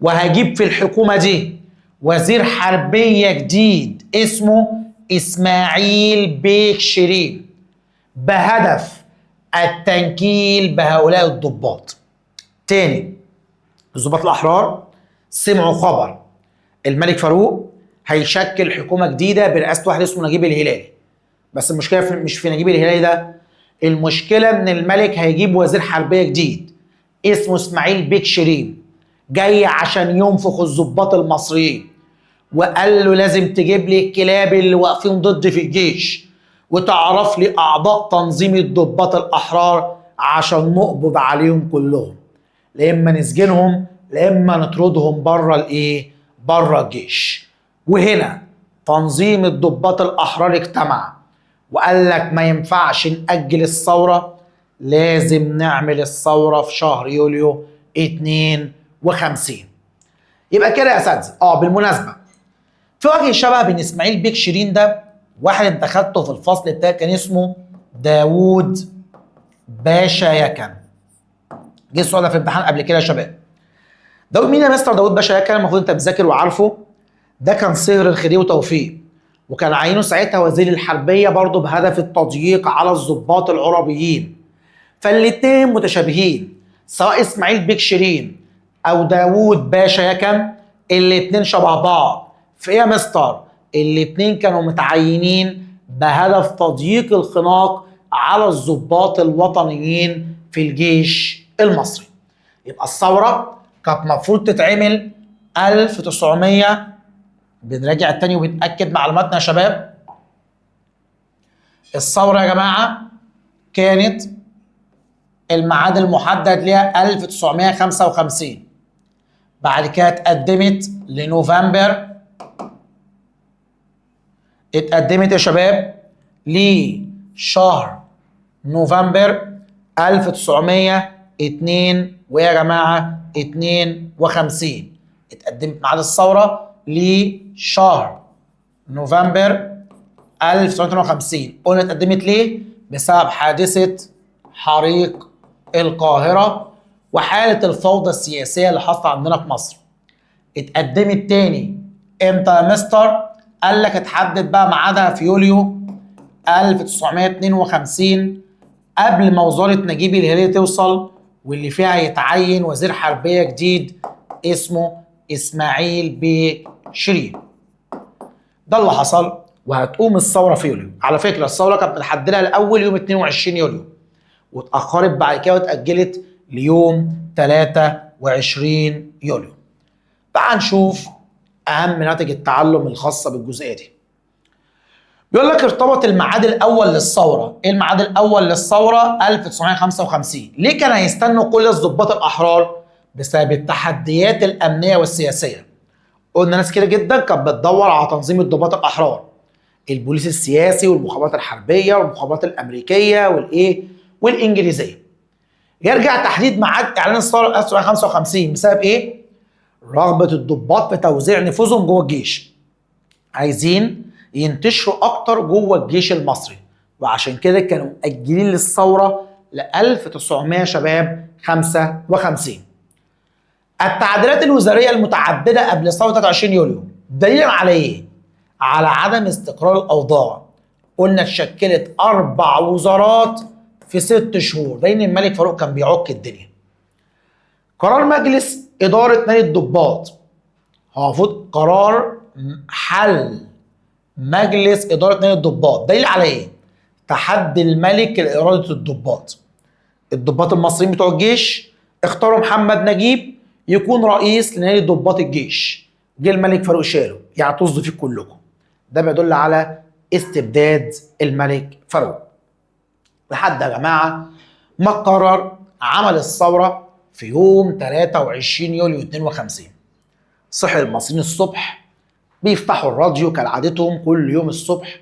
وهجيب في الحكومة دي وزير حربية جديد اسمه إسماعيل بيك شيرين، بهدف التنكيل بهؤلاء الضباط. تاني، الضباط الأحرار سمعوا خبر الملك فاروق هيشكل حكومة جديدة برئاسة واحد اسمه نجيب الهلالي، بس المشكلة مش في نجيب الهلالي ده، المشكلة ان الملك هيجيب وزير حربية جديد اسمه اسماعيل بيك شيرين، جاي عشان ينفخ الضباط المصريين، وقال له لازم تجيب لي الكلاب اللي واقفين ضدي في الجيش وتعرف لي اعضاء تنظيم الضباط الاحرار عشان نقبض عليهم كلهم، لا اما نسجنهم لا اما نطردهم بره الجيش. وهنا تنظيم الضباط الاحرار اجتمع وقال لك ما ينفعش نأجل الثورة، لازم نعمل الثورة في شهر يوليو 52. يبقى كده يا اساتذة، بالمناسبة في وجه شبه بين اسماعيل بيك شيرين ده واحد انت خدته في الفصل بتاعي كان اسمه داوود باشا يكن. جه السؤال ده في الامتحان قبل كده يا شباب. داوود مين يا مستر؟ داوود باشا يكن المفروض انت بتذاكر وعارفه، ده كان صهر الخديوي وتوفيق، وكان عينه ساعتها وزير الحربية برضه بهدف التضييق على الضباط العربيين. فالاتنين متشابهين، سواء اسماعيل بيك شيرين او داوود باشا يكن، الاتنين شبه بعض في ايه يا مستر؟ الاتنين كانوا متعينين بهدف تضييق الخناق على الضباط الوطنيين في الجيش المصري. يبقى الثورة كانت المفروض تتعمل 1900. بنراجع التاني وبنأكد معلوماتنا يا شباب. الثورة يا جماعة كانت الميعاد المحدد ليها 1955. بعد كده اتقدمت لنوفمبر، اتقدمت يا شباب لشهر نوفمبر 1902 ويا جماعة 52. اتقدمت ميعاد الثورة لشهر نوفمبر 1950. قلنا اتقدمت ليه؟ بسبب حادثة حريق القاهرة وحالة الفوضى السياسية اللي حصلت عندنا في مصر. اتقدمت تاني امتى يا مستر؟ قال لك اتحدد بقى ميعادها في يوليو 1952 قبل ما وزارة نجيب الهلالي توصل، واللي فيها يتعين وزير حربية جديد اسمه إسماعيل بيه شيرين. ده اللي حصل، وهتقوم الثورة في يوليو. على فكرة الثورة كانت متحددة الأول يوم 22 يوليو، واتأخرت بعد كده واتأجلت ليوم 23 يوليو. تعال نشوف أهم نتائج التعلم الخاصة بالجزئية دي. بيقول لك ارتبط الميعاد الأول للثورة. إيه الميعاد الأول للثورة؟ 1955. ليه كان هيستنوا كل الضباط الأحرار؟ بسبب التحديات الأمنية والسياسية. قلنا ناس كتير جدا كانت بتدور على تنظيم الضباط الأحرار، البوليس السياسي والمخابرات الحربية والمخابرات الأمريكية والإنجليزية. يرجع تحديد ميعاد إعلان الثورة 1955 بسبب إيه؟ رغبة الضباط في توزيع نفوذهم جوه الجيش. عايزين ينتشروا أكتر جوه الجيش المصري، وعشان كده كانوا مأجلين للثورة ل 1900 شباب 55. التعديلات الوزارية المتعددة قبل ثورة 23 يوليو دليلا على إيه؟ على عدم استقرار الأوضاع. قلنا اتشكلت 4 وزارات في 6 شهور، لأن الملك فاروق كان بيعك الدنيا. قرار مجلس إدارة نادي الضباط، هو المفروض قرار حل مجلس إدارة نادي الضباط، دليل على إيه؟ تحدي الملك لإرادة الضباط. الضباط المصريين بتوع الجيش اختاروا محمد نجيب يكون رئيس لنادي ضباط الجيش. جه الملك فاروق شاله، يعني طز فيك كلكم. ده بيدل على استبداد الملك فاروق. لحد يا جماعة ما قرر عمل الثورة في يوم 23 يوليو 52. صحي المصريين الصبح بيفتحوا الراديو كالعادتهم كل يوم الصبح،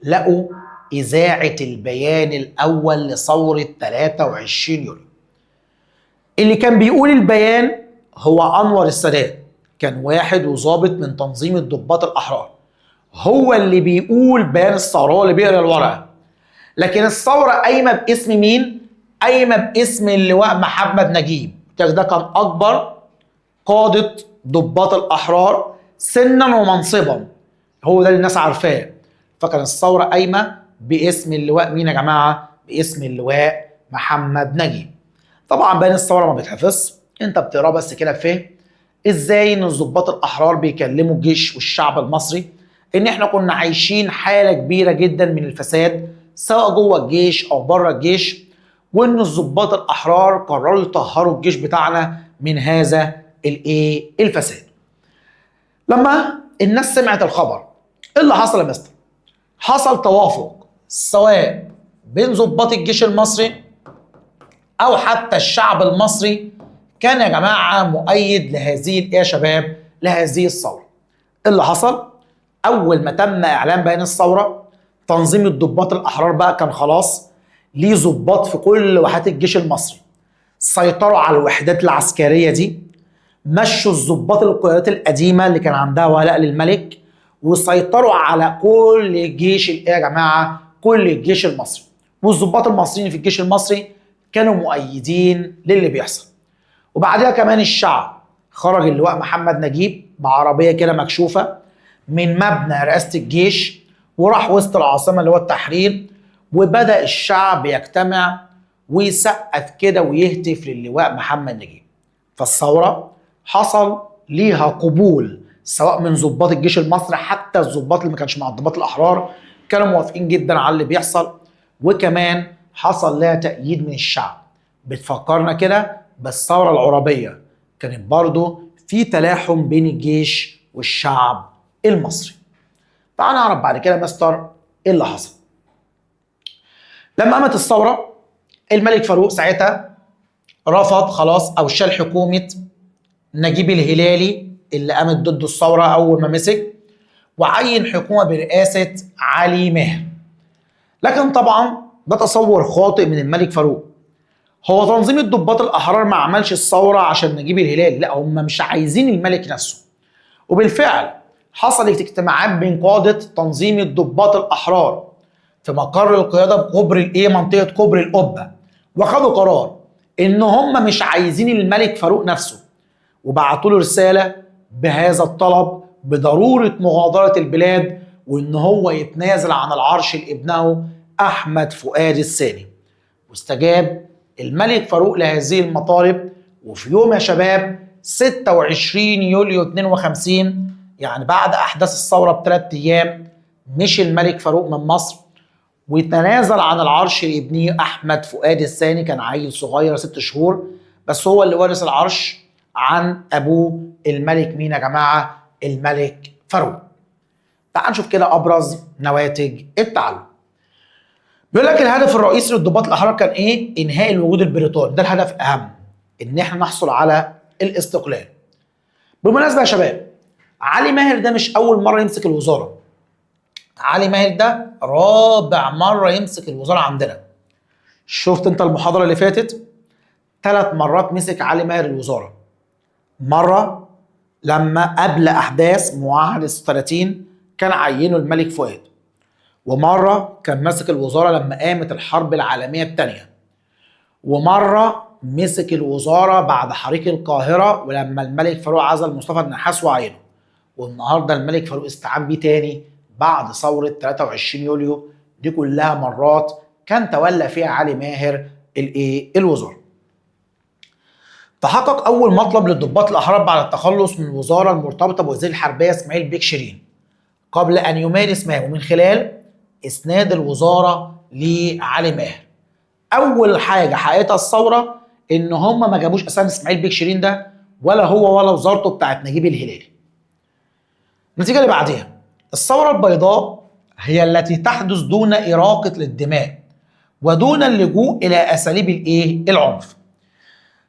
لقوا إذاعة البيان الأول لثورة 23 يوليو. اللي كان بيقول البيان هو أنور السادات، كان واحد وظابط من تنظيم الضباط الأحرار. هو اللي بيقول بيان الثورة، هو اللي بيقرا الورقة. لكن الثورة قايمة باسم مين؟ قايمة باسم اللواء محمد نجيب. ده كان أكبر قادة ضباط الأحرار سنا ومنصبا، هو ده اللي الناس عارفاه. فكان الثورة قايمة باسم اللواء مين يا جماعة؟ باسم اللواء محمد نجيب. طبعا بيان الثورة ما بيتحفظش، انت بتقراه بس كده فهم ازاي ان الضباط الأحرار بيكلموا الجيش والشعب المصري ان احنا كنا عايشين حالة كبيرة جدا من الفساد سواء جوه الجيش او بره الجيش، وان الضباط الأحرار قرروا يطهروا الجيش بتاعنا من هذا الفساد. لما الناس سمعت الخبر ايه اللي حصل يا مستر؟ حصل توافق سواء بين ضباط الجيش المصري او حتى الشعب المصري كان يا جماعه مؤيد لهذه ايه يا شباب؟ لهذه الثوره. اللي حصل اول ما تم اعلان بيان الثوره، تنظيم الضباط الاحرار بقى كان خلاص ليه ضباط في كل وحدات الجيش المصري. سيطروا على الوحدات العسكريه دي، مشوا الضباط القيادات القديمه اللي كان عندها ولاء للملك، وسيطروا على كل الجيش ايه يا جماعه؟ كل الجيش المصري. والضباط المصريين في الجيش المصري كانوا مؤيدين للي بيحصل. وبعدها كمان الشعب خرج اللواء محمد نجيب بعربيه كده مكشوفه من مبنى رئاسه الجيش وراح وسط العاصمه اللي هو التحرير، وبدا الشعب يجتمع ويسقف كده ويهتف للواء محمد نجيب. فالثوره حصل ليها قبول سواء من ضباط الجيش المصري، حتى الضباط اللي ما كانش مع الضباط الاحرار كانوا موافقين جدا على اللي بيحصل، وكمان حصل لها تأييد من الشعب. بتفكرنا كده بالثورة العربية، كانت برضو في تلاحم بين الجيش والشعب المصري. تعال نعرف بعد كده مستر ايه اللي حصل. لما قامت الثورة الملك فاروق ساعتها رفض خلاص او شال حكومة نجيب الهلالي اللي قامت ضد الثورة اول ما مسك، وعين حكومة برئاسة علي ماهر. لكن طبعا ده تصور خاطئ من الملك فاروق. هو تنظيم الضباط الأحرار ما عملش الثورة عشان نجيب الهلالي، لا هم مش عايزين الملك نفسه. وبالفعل حصلت اجتماعات بين قادة تنظيم الضباط الأحرار في مقر القيادة بكوبري منطقة كوبري القبة، وخدوا قرار إن هم مش عايزين الملك فاروق نفسه، وبعتوا له رسالة بهذا الطلب بضرورة مغادرة البلاد وإن هو يتنازل عن العرش لابنه أحمد فؤاد الثاني. واستجاب الملك فاروق لهذه المطالب، وفي يوم يا شباب 26 يوليو 52 يعني بعد أحداث الثورة ب3 أيام مشي الملك فاروق من مصر وتنازل عن العرش لابنه أحمد فؤاد الثاني. كان عيل صغير 6 شهور، بس هو اللي وارث العرش عن أبوه الملك مين يا جماعة؟ الملك فاروق. تعال نشوف كده أبرز نواتج التعلم. بيقول لك الهدف الرئيسي للضباط الأحرار كان إيه؟ إنهاء الوجود البريطاني، ده الهدف الأهم، إن إحنا نحصل على الاستقلال. بالمناسبة يا شباب، علي ماهر ده مش أول مرة يمسك الوزارة. علي ماهر ده رابع مرة يمسك الوزارة عندنا. شفت أنت المحاضرة اللي فاتت؟ 3 مرات مسك علي ماهر الوزارة. مرة لما قبل أحداث معاهدة 36 كان عينه الملك فؤاد، ومرة كان ماسك الوزارة لما قامت الحرب العالمية الثانية، ومرة مسك الوزارة بعد حريق القاهرة ولما الملك فاروق عزل مصطفى النحاس وعينه، والنهارده الملك فاروق استعان بيه تاني بعد ثورة 23 يوليو. دي كلها مرات كان تولى فيها علي ماهر الوزارة. تحقق أول مطلب للضباط الأحرار بعد التخلص من الوزارة المرتبطة بوزير الحربية إسماعيل بيك شيرين قبل أن يمارس مهامه من خلال إسناد الوزارة لعلي ماهر. أول حاجة حققتها الثورة إن هم ما جابوش أساسا إسماعيل بيك شيرين ده ولا هو ولا وزارته بتاعت نجيب الهلالي. النتيجة اللي بعديها الثورة البيضاء هي التي تحدث دون إراقة للدماء ودون اللجوء إلى أساليب العنف.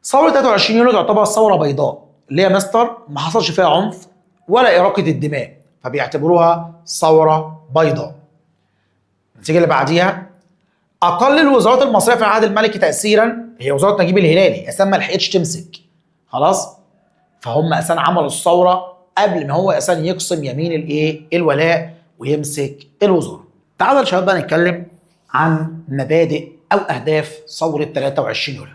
ثورة 23 يوليو تعتبر ثورة بيضاء اللي هي مستر ما حصلش فيها عنف ولا إراقة الدماء، فبيعتبروها ثورة بيضاء. النتيجة اللي بعديها أقل الوزارات المصرية في العهد الملكي تأثيرا هي وزارة نجيب الهلالي، أساسا ما لحقتش تمسك خلاص، فهم أساسا عملوا الثورة قبل ما هو أساسا يقسم يمين الولاء ويمسك الوزارة. تعالوا يا شباب بقى نتكلم عن مبادئ أو أهداف ثورة 23 يوليو.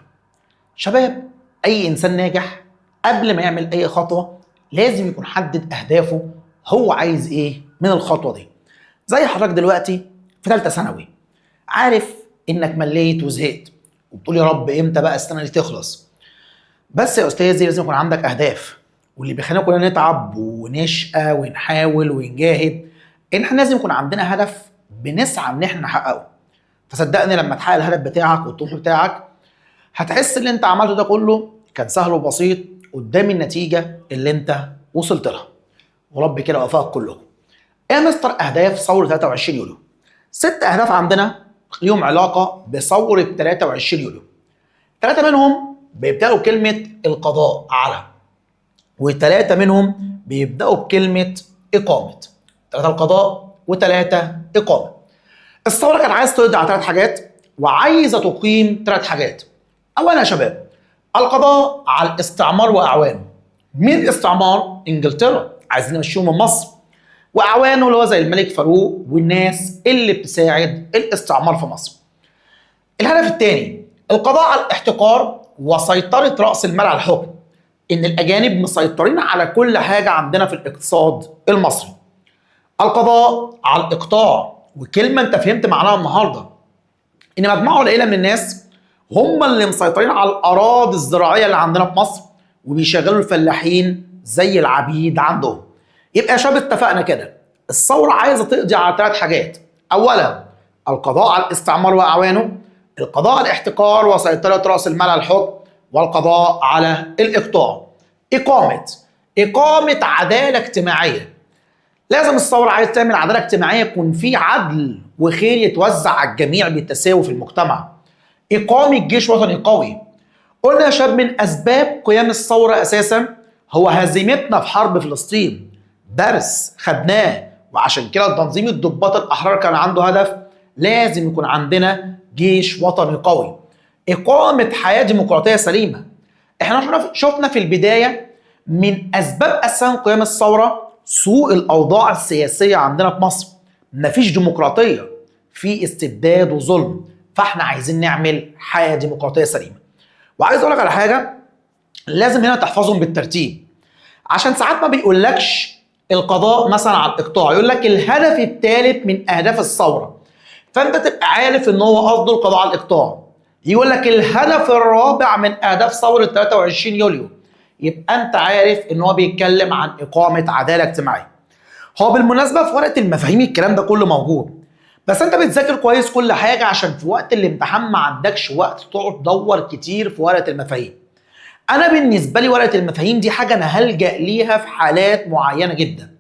شباب، أي إنسان ناجح قبل ما يعمل أي خطوة لازم يكون حدد أهدافه، هو عايز إيه من الخطوة دي. زي حضرتك دلوقتي في ثالثة ثانوي عارف إنك مليت وزهقت وبتقول يا رب إمتى بقى السنة دي تخلص، بس يا أستاذي لازم يكون عندك أهداف، واللي بيخلينا كلنا نتعب ونشقى ونحاول ونجاهد إن إحنا لازم يكون عندنا هدف بنسعى إن إحنا نحققه. فصدقني لما تحقق الهدف بتاعك والطموح بتاعك هتحس اللي انت عملته ده كله كان سهل وبسيط قدام النتيجة اللي انت وصلت لها، ورب كده وفقك كلكم. ايه مستر اهداف ثورة 23 يوليو؟ 6 اهداف عندنا ليهم علاقة بثورة 23 يوليو. 3 منهم بيبدأوا بكلمة القضاء على، و3 منهم بيبدأوا بكلمة إقامة. 3 القضاء و3 إقامة. الثورة كانت عايزة تقضي على 3 حاجات وعايزة تقيم 3 حاجات. أولا يا شباب القضاء على الاستعمار وأعوانه. مين الاستعمار؟ إنجلترا، عايزين يمشيهم من مصر، وأعوانه اللي هو زي الملك فاروق والناس اللي بتساعد الاستعمار في مصر. الهدف الثاني القضاء على الاحتكار وسيطرة رأس المال على الحكم، إن الأجانب مسيطرين على كل حاجة عندنا في الاقتصاد المصري. القضاء على الإقطاع، وكلمة أنت فهمت معناها النهاردة، إن مجموعة قليلة من الناس هم اللي مسيطرين على الأراضي الزراعية اللي عندنا في مصر وبيشغلوا الفلاحين زي العبيد عندهم. يبقى يا شباب اتفقنا كده الثورة عايزة تقضي على 3 حاجات. أولا القضاء على الاستعمار وأعوانه، القضاء على الاحتكار وسيطرة رأس المال على الحكم، والقضاء على الإقطاع. إقامة عدالة اجتماعية. لازم الثورة عايز تعمل عدالة اجتماعية يكون في عدل وخير يتوزع على الجميع بالتساوي في المجتمع. إقامة جيش وطني قوي. قلنا يا شباب من أسباب قيام الثورة أساسا هو هزيمتنا في حرب فلسطين، درس خدناه، وعشان كده تنظيم الضباط الأحرار كان عنده هدف، لازم يكون عندنا جيش وطني قوي. إقامة حياة ديمقراطية سليمة. احنا شفنا في البداية من أسباب أساسا قيام الثورة سوء الأوضاع السياسية عندنا في مصر. مفيش ديمقراطية، في استبداد وظلم، فاحنا عايزين نعمل حياة ديمقراطية سليمة. وعايز أقول لك على حاجة لازم هنا تحفظهم بالترتيب، عشان ساعات ما بيقولكش القضاء مثلا على الإقطاع، يقول لك الهدف الثالث من أهداف الثورة، فأنت تبقى عارف إن هو قصده القضاء على الإقطاع. يقول لك الهدف الرابع من أهداف ثورة 23 يوليو، يبقى أنت عارف إن هو بيتكلم عن إقامة عدالة اجتماعية. هو بالمناسبة في ورقة المفاهيم الكلام ده كله موجود، بس أنت بتذاكر كويس كل حاجة عشان في وقت الامتحان ما عندكش وقت تقعد تدور كتير في ورقة المفاهيم. أنا بالنسبة لي ورقة المفاهيم دي حاجة أنا هلجأ ليها في حالات معينة جدا،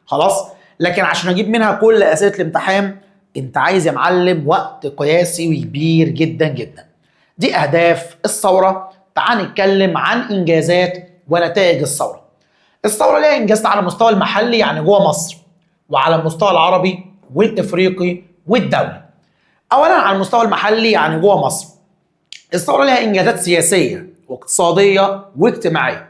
خلاص؟ لكن عشان أجيب منها كل أسئلة الامتحان أنت عايز يا معلم وقت قياسي وكبير جدا جدا. دي أهداف الثورة. تعال نتكلم عن إنجازات ونتائج الثورة. الثورة ليها إنجازات على المستوى المحلي يعني جوه مصر، وعلى المستوى العربي والإفريقي والدولي. أولا على المستوى المحلي يعني جوه مصر، الثورة ليها إنجازات سياسية واقتصادية واجتماعية.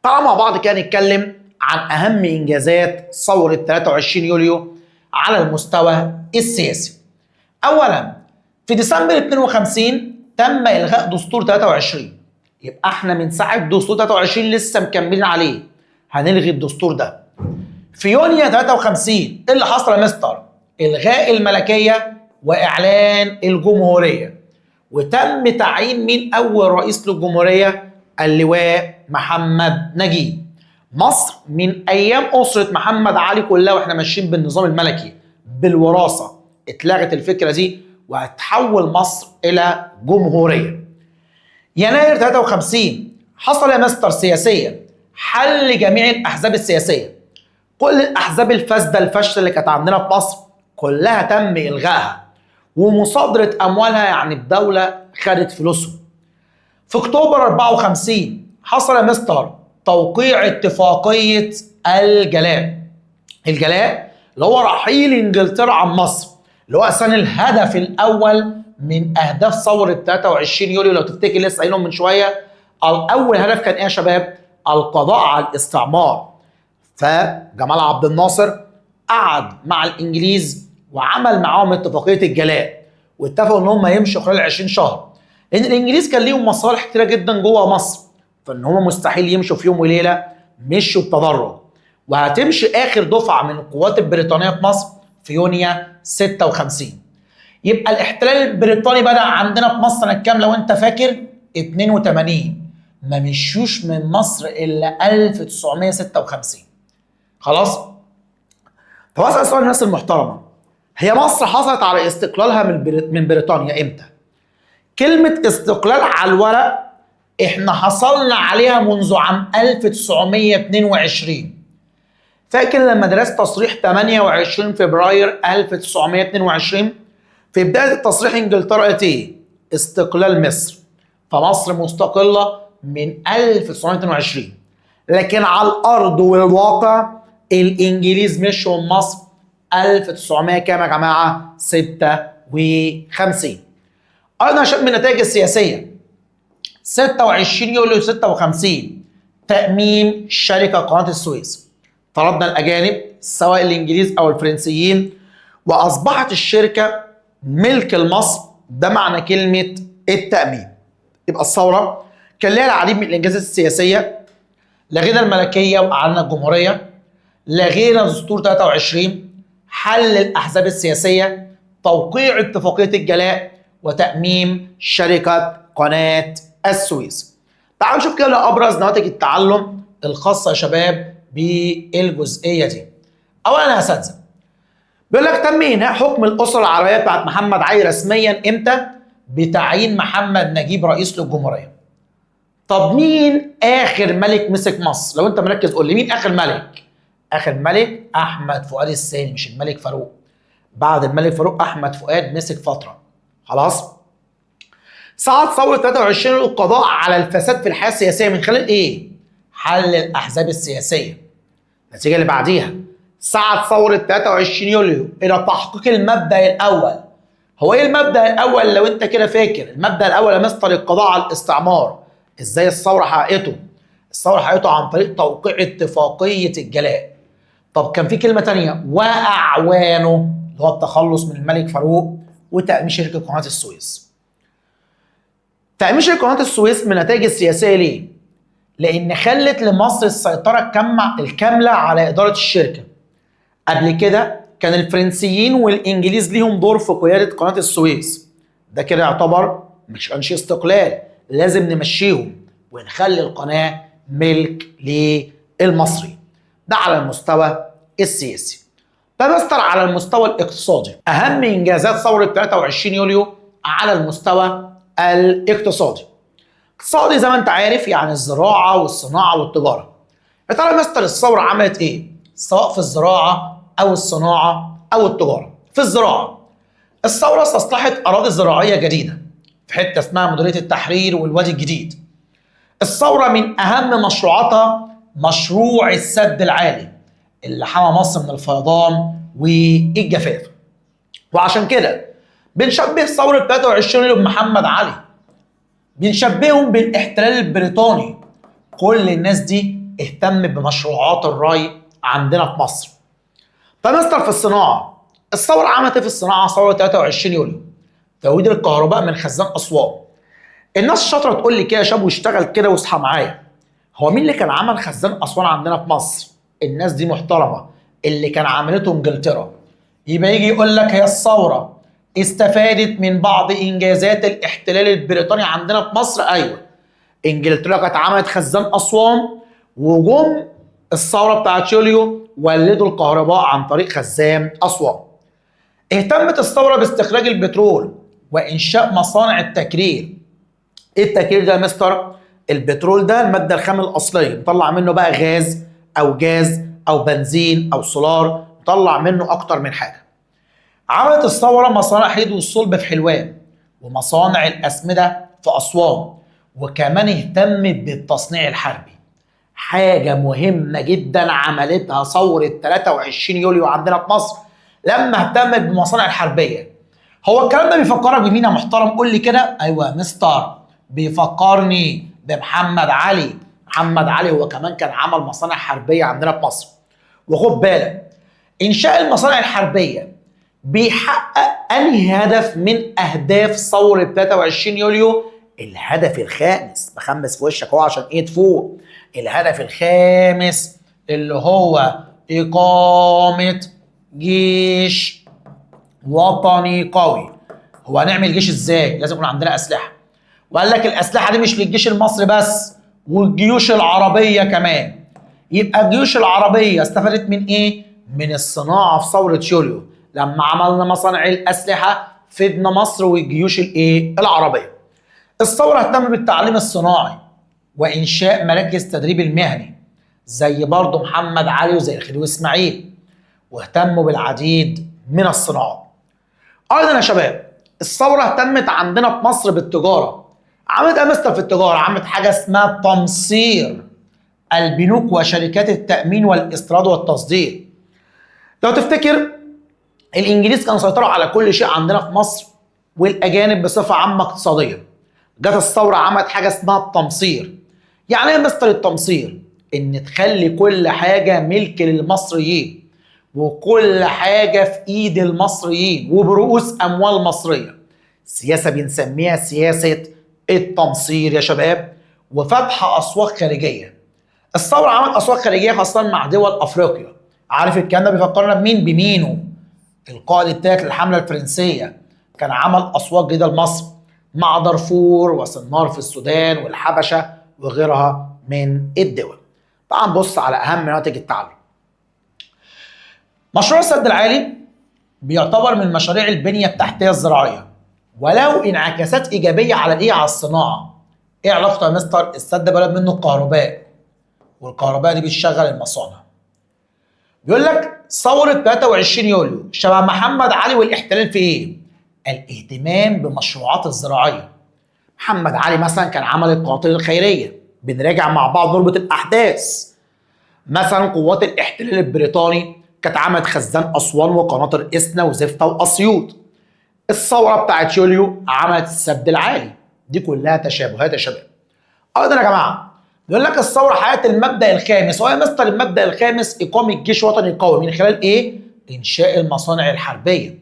تعالوا مع بعض كده نتكلم عن أهم إنجازات ثورة 23 يوليو على المستوى السياسي. أولا في ديسمبر 52 تم إلغاء دستور 23، يبقى احنا من ساعة دستور 23 لسه مكملين عليه، هنلغي الدستور ده. في يونيو 53 ايه اللي حصل يا مستر؟ إلغاء الملكية وإعلان الجمهورية، وتم تعيين مين أول رئيس للجمهورية؟ اللواء محمد نجيب. مصر من أيام أسرة محمد علي كلها وإحنا ماشيين بالنظام الملكي بالوراثة، اتلغت الفكرة دي وهتحول مصر إلى جمهورية. يناير 53 حصل يا مستر سياسيا حل جميع الأحزاب السياسية. كل الأحزاب الفاسدة الفاشلة اللي كانت عندنا في مصر كلها تم إلغائها ومصادرة أموالها، يعني الدولة خدت فلوسهم. في أكتوبر 54 حصل يا مستر توقيع اتفاقية الجلاء. الجلاء اللي هو رحيل إنجلترا عن مصر، اللي هو أساسا الهدف الأول من أهداف ثورة 23 يوليو. لو تفتكر لسه قايلهم من شوية، أول هدف كان إيه يا شباب؟ القضاء على الاستعمار. فجمال عبد الناصر قعد مع الإنجليز وعمل معاهم اتفاقية الجلاء، واتفقوا إن هم يمشوا خلال 20 شهر، لأن الإنجليز كان ليهم مصالح كتيرة جدا جوه مصر، فإن هم مستحيل يمشوا في يوم وليلة، مشوا بتدرج. وهتمشي آخر دفعة من القوات البريطانية في مصر في يونيو 56. يبقى الاحتلال البريطاني بدأ عندنا في مصر سنة كام لو أنت فاكر؟ 82. ما مشيوش من مصر إلا 1956. خلاص؟ طب أسأل سؤال الناس المحترمة، هي مصر حصلت على استقلالها من بريطانيا إمتى؟ كلمة استقلال على الورق إحنا حصلنا عليها منذ عام 1922. فاكر لما درست تصريح 28 فبراير 1922؟ في بداية التصريح انجلترا قالت ايه؟ استقلال مصر. فمصر مستقلة من 1922، لكن على الأرض والواقع الإنجليز مشوا من مصر 1900 كام يا جماعة؟ 56. أيضا عشان من النتائج السياسية 26 يوليو 56 تأميم شركة قناة السويس. طردنا الأجانب سواء الإنجليز أو الفرنسيين، وأصبحت الشركة ملك لمصر. ده معنى كلمة التأميم. يبقى الثورة كان لها العديد من الإنجازات السياسية. لغينا الملكية وأعلنا الجمهورية، لغينا دستور 23، حل الأحزاب السياسية، توقيع اتفاقية الجلاء، وتأميم شركة قناة السويس. تعالوا نشوف كده أبرز نواتج التعلم الخاصة يا شباب بالجزئية دي. أولا يا أساتذة، بيقول لك تم إنهاء حكم الأسرة العربية بتاعت محمد علي رسميا إمتى؟ بتعيين محمد نجيب رئيس للجمهوريه. طب مين اخر ملك مسك مصر؟ لو انت مركز قول لي مين اخر ملك؟ اخر ملك احمد فؤاد الثاني، مش الملك فاروق. بعد الملك فاروق احمد فؤاد مسك فتره. خلاص. صعد ثوره 23 للقضاء على الفساد في الحياه السياسيه من خلال ايه؟ حل الاحزاب السياسيه. النتيجه اللي بعديها سعت ثوره 23 يوليو الى تحقيق المبدا الاول. هو ايه المبدا الاول لو انت كده فاكر؟ المبدا الاول يا مستر القضاء على الاستعمار. ازاي الثوره حققته؟ الثوره حققته عن طريق توقيع اتفاقيه الجلاء. طب كان في كلمه ثانيه واعوانه، اللي هو التخلص من الملك فاروق وتاميم شركه قناه السويس. تاميم شركه قناه السويس من النتائج السياسيه ليه؟ لان خلت لمصر السيطره الكامله على اداره الشركه. قبل كده كان الفرنسيين والانجليز ليهم دور في قياده قناه السويس. ده كده يعتبر مش كانش استقلال، لازم نمشيهم ونخلي القناه ملك للمصري. ده على المستوى السياسي. فمستر على المستوى الاقتصادي، اهم انجازات ثوره 23 يوليو على المستوى الاقتصادي. اقتصادي زي ما انت عارف يعني الزراعه والصناعه والتجاره. يا ترى مستر الثوره عملت ايه؟ سواء في الزراعه او الصناعه او التجاره. في الزراعه الثوره استصلحت اراضي زراعيه جديده في حته اسمها مديريه التحرير والوادي الجديد. الثوره من اهم مشروعاتها مشروع السد العالي اللي حمى مصر من الفيضان والجفاف. وعشان كده بنشبه ثوره 23 يوليو بمحمد علي، بنشبههم بالاحتلال البريطاني. كل الناس دي اهتمت بمشروعات الري عندنا في مصر. فمستر في الصناعه الثوره عملت ايه في الصناعه؟ ثوره 23 يوليو توليد الكهرباء من خزان اسوان. الناس الشاطره تقول لي كده يا شاب واشتغل كده واصحى معايا، هو مين اللي كان عمل خزان اسوان عندنا في مصر؟ الناس دي محترمه، اللي كان عملته انجلترا. يبقى يجي يقول لك هي الثوره استفادت من بعض انجازات الاحتلال البريطاني عندنا في مصر. ايوه، انجلترا كانت عملت خزان اسوان، وجم الثوره بتاعت يوليو ولدوا الكهرباء عن طريق خزان اسوان. اهتمت الثوره باستخراج البترول وانشاء مصانع التكرير. ايه التكرير ده يا مستر؟ البترول ده الماده الخام الاصليه، نطلع منه بقى غاز او جاز او بنزين او سولار، نطلع منه اكتر من حاجه. عملت الثوره مصانع حديد والصلب في حلوان ومصانع الاسمده في اسوان، وكمان اهتمت بالتصنيع الحربي. حاجه مهمه جدا عملتها ثوره 23 يوليو عندنا في مصر لما اهتمت بالمصانع الحربيه. هو الكلام ده بيفكرك بمين يا محترم؟ قول لي كده. ايوه يا مستر، بيفكرني بمحمد علي. محمد علي هو كمان كان عمل مصانع حربيه عندنا في مصر. وخد بالك انشاء المصانع الحربيه بيحقق انهي هدف من اهداف ثوره 23 يوليو؟ الهدف الخامس. بخمس في وشك اهو عشان ايه تفوق. الهدف الخامس اللي هو اقامه جيش وطني قوي. هو هنعمل جيش ازاي؟ لازم يكون عندنا اسلحه. وقال لك الاسلحه دي مش للجيش المصري بس، والجيوش العربيه كمان. يبقى الجيوش العربيه استفادت من ايه؟ من الصناعه في ثوره يوليو. لما عملنا مصانع الاسلحه فدنا مصر والجيوش الايه؟ العربيه. الثوره اهتم بالتعليم الصناعي وانشاء مراكز تدريب المهني زي برضه محمد علي وزي الخديوي اسماعيل، واهتموا بالعديد من الصناعات. ايضا يا شباب الثوره اهتمت عندنا في مصر بالتجاره. عملت ايه مستر في التجاره؟ عملت حاجه اسمها تمصير البنوك وشركات التامين والاستيراد والتصدير. لو تفتكر الانجليز كانوا سيطروا على كل شيء عندنا في مصر والاجانب بصفه عامه اقتصاديا. جت الثوره عملت حاجه اسمها التمصير. يعني ايه مستر التمصير؟ ان تخلي كل حاجه ملك للمصريين وكل حاجه في ايد المصريين وبرؤوس اموال مصريه. سياسه بنسميها سياسه التمصير يا شباب، وفتح اسواق خارجيه. الثوره عملت اسواق خارجيه خاصه مع دول افريقيا. عارف الكلام ده بيفكرنا بمين؟ بمينو، القائد الثالث للحمله الفرنسيه. كان عمل اسواق جديده لمصر مع دارفور وسنار في السودان والحبشه وغيرها من الدول. تعال نبص على اهم نواتج التعلم. مشروع السد العالي بيعتبر من مشاريع البنيه التحتيه الزراعيه ولو انعكاسات ايجابيه على الايه؟ على الصناعه. ايه علاقته يا مستر؟ السد بلد منه الكهرباء، والكهرباء دي بتشغل المصانع. بيقول لك ثوره 23 يوليو شبه محمد علي والاحتلال في ايه؟ الاهتمام بالمشروعات الزراعيه. محمد علي مثلا كان عمل القناطر الخيريه، بنراجع مع بعض نربط الاحداث. مثلا قوات الاحتلال البريطاني كانت عملت خزان اسوان وقناطر اسنا وزفته واسيوط. الثوره بتاعت يوليو عملت السد العالي. دي كلها تشابهات يا شباب. ايضا يا جماعه بيقول لك الثوره حياه المبدا الخامس. هو يا مستر المبدا الخامس اقامه جيش وطني قوي من خلال ايه؟ انشاء المصانع الحربيه.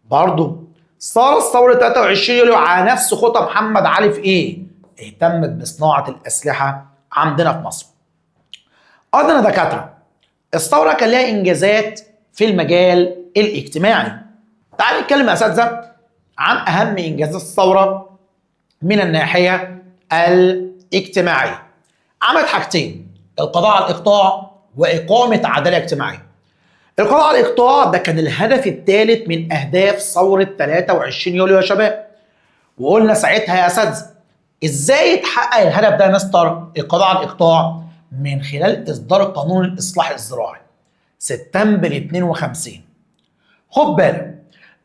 برضه صارت ثوره 23 يوليو على نفس خطى محمد علي في ايه؟ اهتمت بصناعه الاسلحه عندنا في مصر. ايضا يا دكاتره الثوره كان لها انجازات في المجال الاجتماعي. تعالوا نتكلم يا اساتذه عن اهم انجازات الثوره من الناحيه الاجتماعيه. عملت حاجتين: القضاء على الاقطاع واقامه عداله اجتماعيه. القضاء على الاقطاع ده كان الهدف الثالث من اهداف ثوره 23 يوليو يا شباب. وقلنا ساعتها يا اساتذه ازاي يتحقق الهدف ده يا مستر؟ القضاء على الاقطاع من خلال اصدار قانون الاصلاح الزراعي سبتمبر 52. خد بالك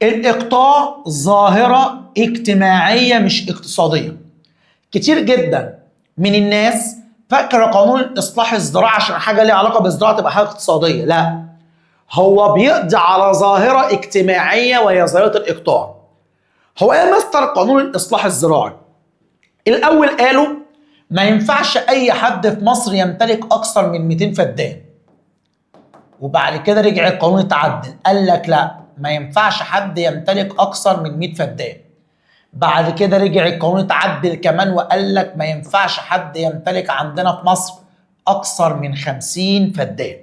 الاقطاع ظاهره اجتماعيه مش اقتصاديه. كتير جدا من الناس فاكره قانون الاصلاح الزراعي عشان حاجه ليها علاقه بالزراعه تبقى حاجه اقتصاديه. لا، هو بيقضي على ظاهره اجتماعيه وهي ظاهره الاقطاع. هو ايه مستر قانون الاصلاح الزراعي؟ الاول قالوا ما ينفعش اي حد في مصر يمتلك اكثر من 200 فدان. وبعد كده رجع القانون اتعدل، قال لك لا، ما ينفعش حد يمتلك اكثر من 100 فدان. بعد كده رجع القانون اتعدل كمان وقال لك ما ينفعش حد يمتلك عندنا في مصر اكثر من 50 فدان.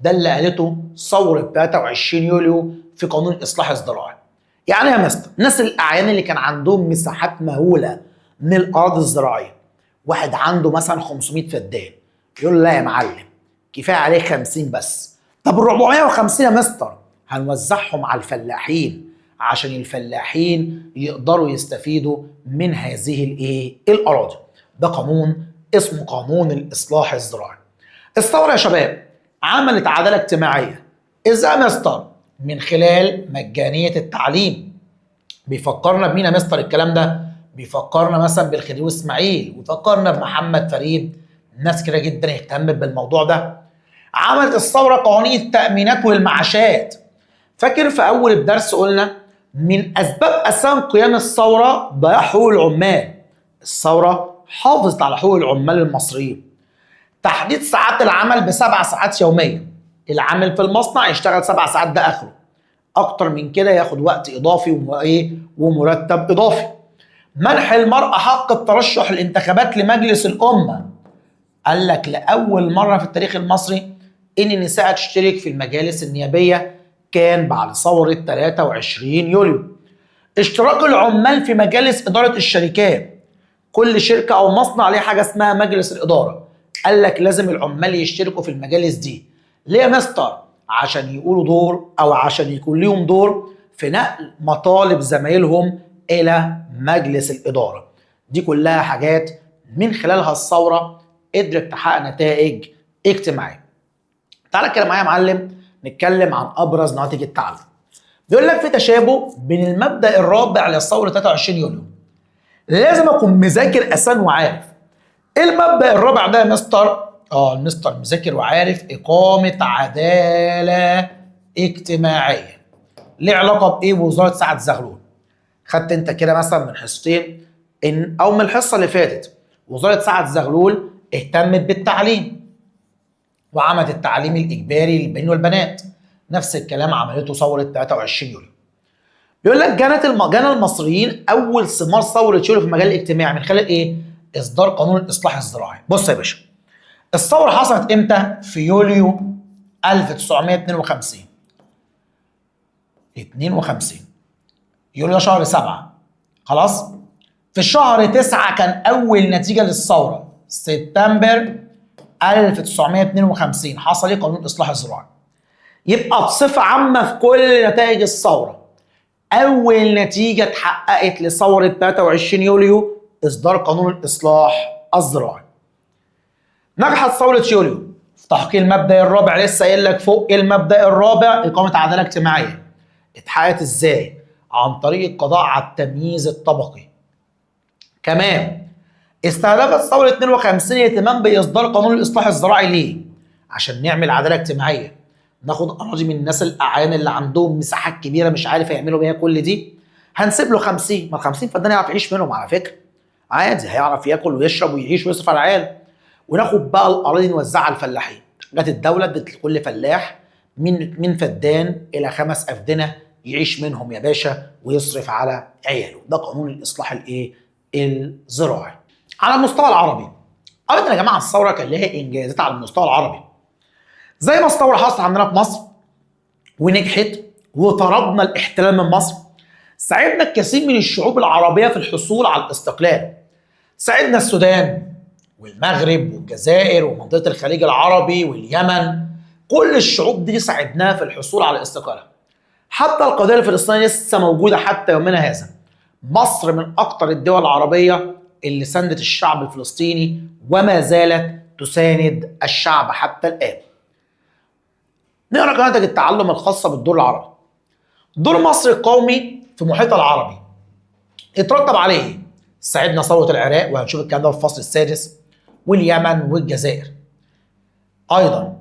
ده اللي قالته ثوره 23 يوليو في قانون الاصلاح الزراعي. يعني يا مستر الناس الاعيان اللي كان عندهم مساحات مهوله من الاراضي الزراعيه، واحد عنده مثلا 500 فدان، يقول له لا يا معلم كفايه عليه 50 بس. طب ال 450 يا مستر هنوزعهم على الفلاحين عشان الفلاحين يقدروا يستفيدوا من هذه الايه؟ الاراضي. ده قانون اسمه قانون الاصلاح الزراعي. الثوره يا شباب عملت عداله اجتماعيه. ازاي يا مستر؟ من خلال مجانيه التعليم. بيفكرنا بمين يا مستر الكلام ده؟ بيفكرنا مثلا بالخديوي اسماعيل، وفكرنا بمحمد فريد. ناس كده جدا اهتمت بالموضوع ده. عملت الثوره قوانين التامينات والمعاشات. فاكر في اول الدرس قلنا من اسباب اساسا قيام الثوره ضياع حقوق العمال. الثوره حافظت على حقوق العمال المصريين. تحديد ساعات العمل ب7 ساعات يوميا. العامل في المصنع يشتغل 7 ساعات ده اخره، اكتر من كده ياخد وقت اضافي ومرتب اضافي. منح المرأة حق الترشح الانتخابات لمجلس الأمة. قال لك لأول مرة في التاريخ المصري إن النساء تشترك في المجالس النيابية كان بعد ثورة 23 يوليو. اشتراك العمال في مجالس إدارة الشركات. كل شركة أو مصنع ليه حاجة اسمها مجلس الإدارة. قال لك لازم العمال يشتركوا في المجالس دي. ليه يا مستر؟ عشان يقولوا دور أو عشان يكون ليهم دور في نقل مطالب زمايلهم إلى مجلس الإدارة. دي كلها حاجات من خلالها الثورة قدرت تحقق نتائج اجتماعية. تعالى كده معايا يا معلم نتكلم عن أبرز نتائج التعلم. بيقول لك في تشابه بين المبدأ الرابع للثورة 23 يوليو. لازم أكون مذاكر أساسا وعارف. إيه المبدأ الرابع ده يا مستر؟ المستر مذاكر وعارف إقامة عدالة اجتماعية. ليه علاقة بإيه بوزارة سعد زغلول؟ خدت انت كده مثلا من حصتين او من الحصه اللي فاتت وزاره سعد زغلول اهتمت بالتعليم وعملت التعليم الاجباري للبنين والبنات. نفس الكلام عملته ثوره 23 يوليو. بيقول لك جنى المصريين اول ثمار ثوره يوليو في المجال الاجتماعي من خلال ايه؟ اصدار قانون الاصلاح الزراعي. بص يا باشا الثوره حصلت امتى؟ في يوليو 1952. يوليو شهر 7. خلاص؟ في شهر 9 كان أول نتيجة للثورة سبتمبر 1952 حصل قانون الإصلاح الزراعي. يبقى بصفة عامة في كل نتائج الثورة أول نتيجة اتحققت لثورة 23 يوليو إصدار قانون الإصلاح الزراعي. نجحت ثورة يوليو في تحقيق المبدأ الرابع، لسه قايل لك فوق المبدأ الرابع إقامة عدالة اجتماعية. اتحققت إزاي؟ عن طريق القضاء على التمييز الطبقي. كمان استهدفت ثورة 52 الاهتمام بإصدار قانون الإصلاح الزراعي. ليه؟ عشان نعمل عدالة اجتماعية، ناخد أراضي من الناس الأعيان اللي عندهم مساحات كبيرة مش عارف يعملوا بيها كل دي، هنسيب له 50، ما ال 50 فدان يعرف يعيش منهم على فكرة. عادي هيعرف ياكل ويشرب ويعيش ويصرف على العيال. وناخد بقى الأراضي نوزعها على الفلاحين. جت الدولة ادت لكل فلاح من فدان إلى 5 أفدنة يعيش منهم يا باشا ويصرف على عياله. ده قانون الإصلاح الزراعي. على المستوى العربي ايضا يا جماعه الثوره كان لها انجازات على المستوى العربي. زي ما الثوره حصلت عندنا في مصر ونجحت وطردنا الاحتلال من مصر، ساعدنا الكثير من الشعوب العربيه في الحصول على الاستقلال. ساعدنا السودان والمغرب والجزائر ومنطقه الخليج العربي واليمن، كل الشعوب دي ساعدناها في الحصول على الاستقلال. حتى القضيه الفلسطينيه لسه موجوده حتى يومنا هذا. مصر من اكثر الدول العربيه اللي ساندت الشعب الفلسطيني وما زالت تساند الشعب حتى الآن. نقرا نتائج التعلم الخاصة بالدور العربي. دور مصر القومي في محيطها العربي اترتب عليه ساعدنا ثورة العراق، وهنشوف الكلام ده في الفصل السادس، واليمن والجزائر. أيضا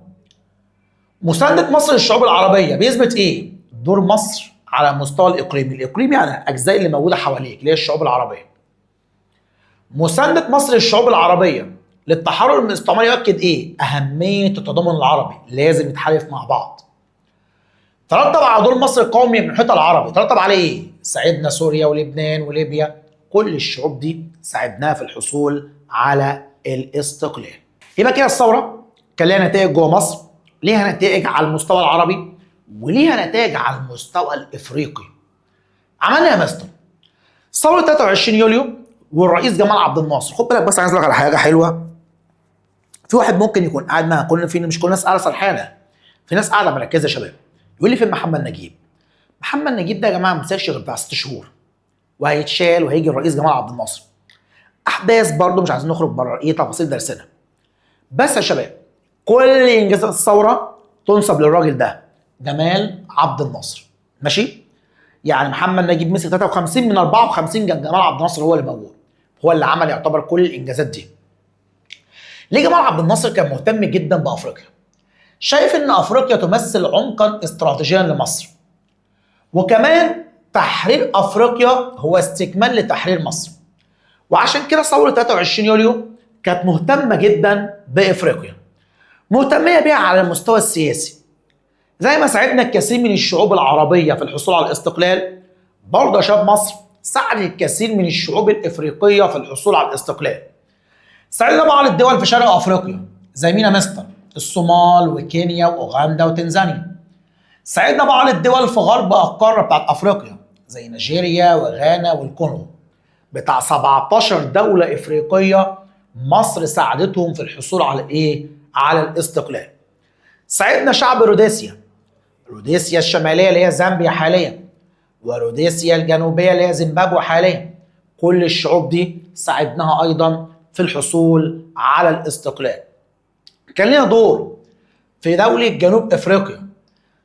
مساندة مصر للشعوب العربية بيثبت إيه؟ دور مصر على المستوى الإقليمي. الإقليمي يعني الأجزاء اللي موجودة حواليك اللي هي الشعوب العربية. مساندة مصر للشعوب العربية للتحرر من الاستعمار يؤكد ايه؟ أهمية التضامن العربي، لازم نتحالف مع بعض. ترتب على دور مصر القومي من المحيط العربي، ترتب عليه ايه؟ ساعدنا سوريا ولبنان وليبيا، كل الشعوب دي ساعدناها في الحصول على الاستقلال. يبقى كده الثورة كان ليها نتائج جوه مصر، ليها نتائج على المستوى العربي، وليها نتائج على المستوى الافريقي. عملنا يا مستر ثورة 23 يوليو والرئيس جمال عبد الناصر. خد بالك بس، عايز اقول لك على حاجه حلوه. في واحد ممكن يكون قاعد معانا، مش كل الناس قاعده سرحانه، في ناس قاعده مركزه يا شباب. يقول لي فين محمد نجيب؟ محمد نجيب ده يا جماعه ما مسكش غير بتاع 6 شهور وهيتشال وهيجي الرئيس جمال عبد الناصر. احداث برضه مش عايزين نخرج بره ايه تفاصيل درسنا. بس يا شباب كل انجازات الثوره تنسب للراجل ده جمال عبد الناصر. ماشي؟ يعني محمد نجيب مسك 53 من 54، جمال عبد الناصر هو اللي موجود، هو اللي عمل يعتبر كل الانجازات دي. ليه جمال عبد الناصر كان مهتم جدا بافريقيا؟ شايف ان افريقيا تمثل عمقا استراتيجيا لمصر، وكمان تحرير افريقيا هو استكمال لتحرير مصر. وعشان كده ثوره 23 يوليو كانت مهتمه جدا بافريقيا، مهتميه بيها على المستوى السياسي. زي ما ساعدنا الكثير من الشعوب العربيه في الحصول على الاستقلال، برضه يا شباب مصر ساعد الكثير من الشعوب الافريقيه في الحصول على الاستقلال. ساعدنا بعض الدول في شرق افريقيا زي مينا مستر، الصومال وكينيا واوغندا وتنزانيا. ساعدنا بعض الدول في غرب القاره بتاعت افريقيا زي نيجيريا وغانا والكونغو. بتاع 17 دوله افريقيه مصر ساعدتهم في الحصول على ايه؟ على الاستقلال. ساعدنا شعب روديسيا الشماليه اللي هي زامبيا حاليا، وروديسيا الجنوبيه اللي هي زيمبابوي حاليا. كل الشعوب دي ساعدناها ايضا في الحصول على الاستقلال. كان لنا دور في دولة جنوب افريقيا.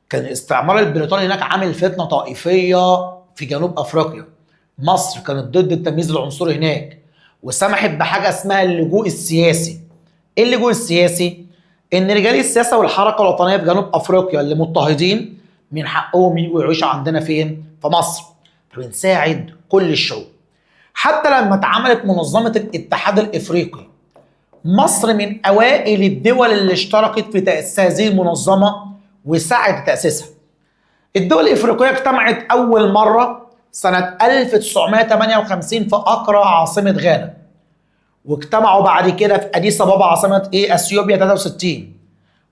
كان الاستعمار البريطاني هناك عامل فتنة طائفية في جنوب افريقيا. مصر كانت ضد التمييز العنصري هناك، وسمحت بحاجة اسمها اللجوء السياسي. ايه اللجوء السياسي؟ ان رجال السياسة والحركة الوطنية في جنوب افريقيا اللي مضطهدين من حقهم يجوا يعيشوا عندنا فين؟ في مصر. فبنساعد كل الشعوب. حتى لما اتعملت منظمة الاتحاد الافريقي، مصر من اوائل الدول اللي اشتركت في تأسيس هذه المنظمة وساعدت تأسيسها. الدول الافريقية اجتمعت اول مرة سنة 1958 في اكرا عاصمة غانا، واجتمعوا بعد كده في اديس ابابا عاصمة اثيوبيا 63،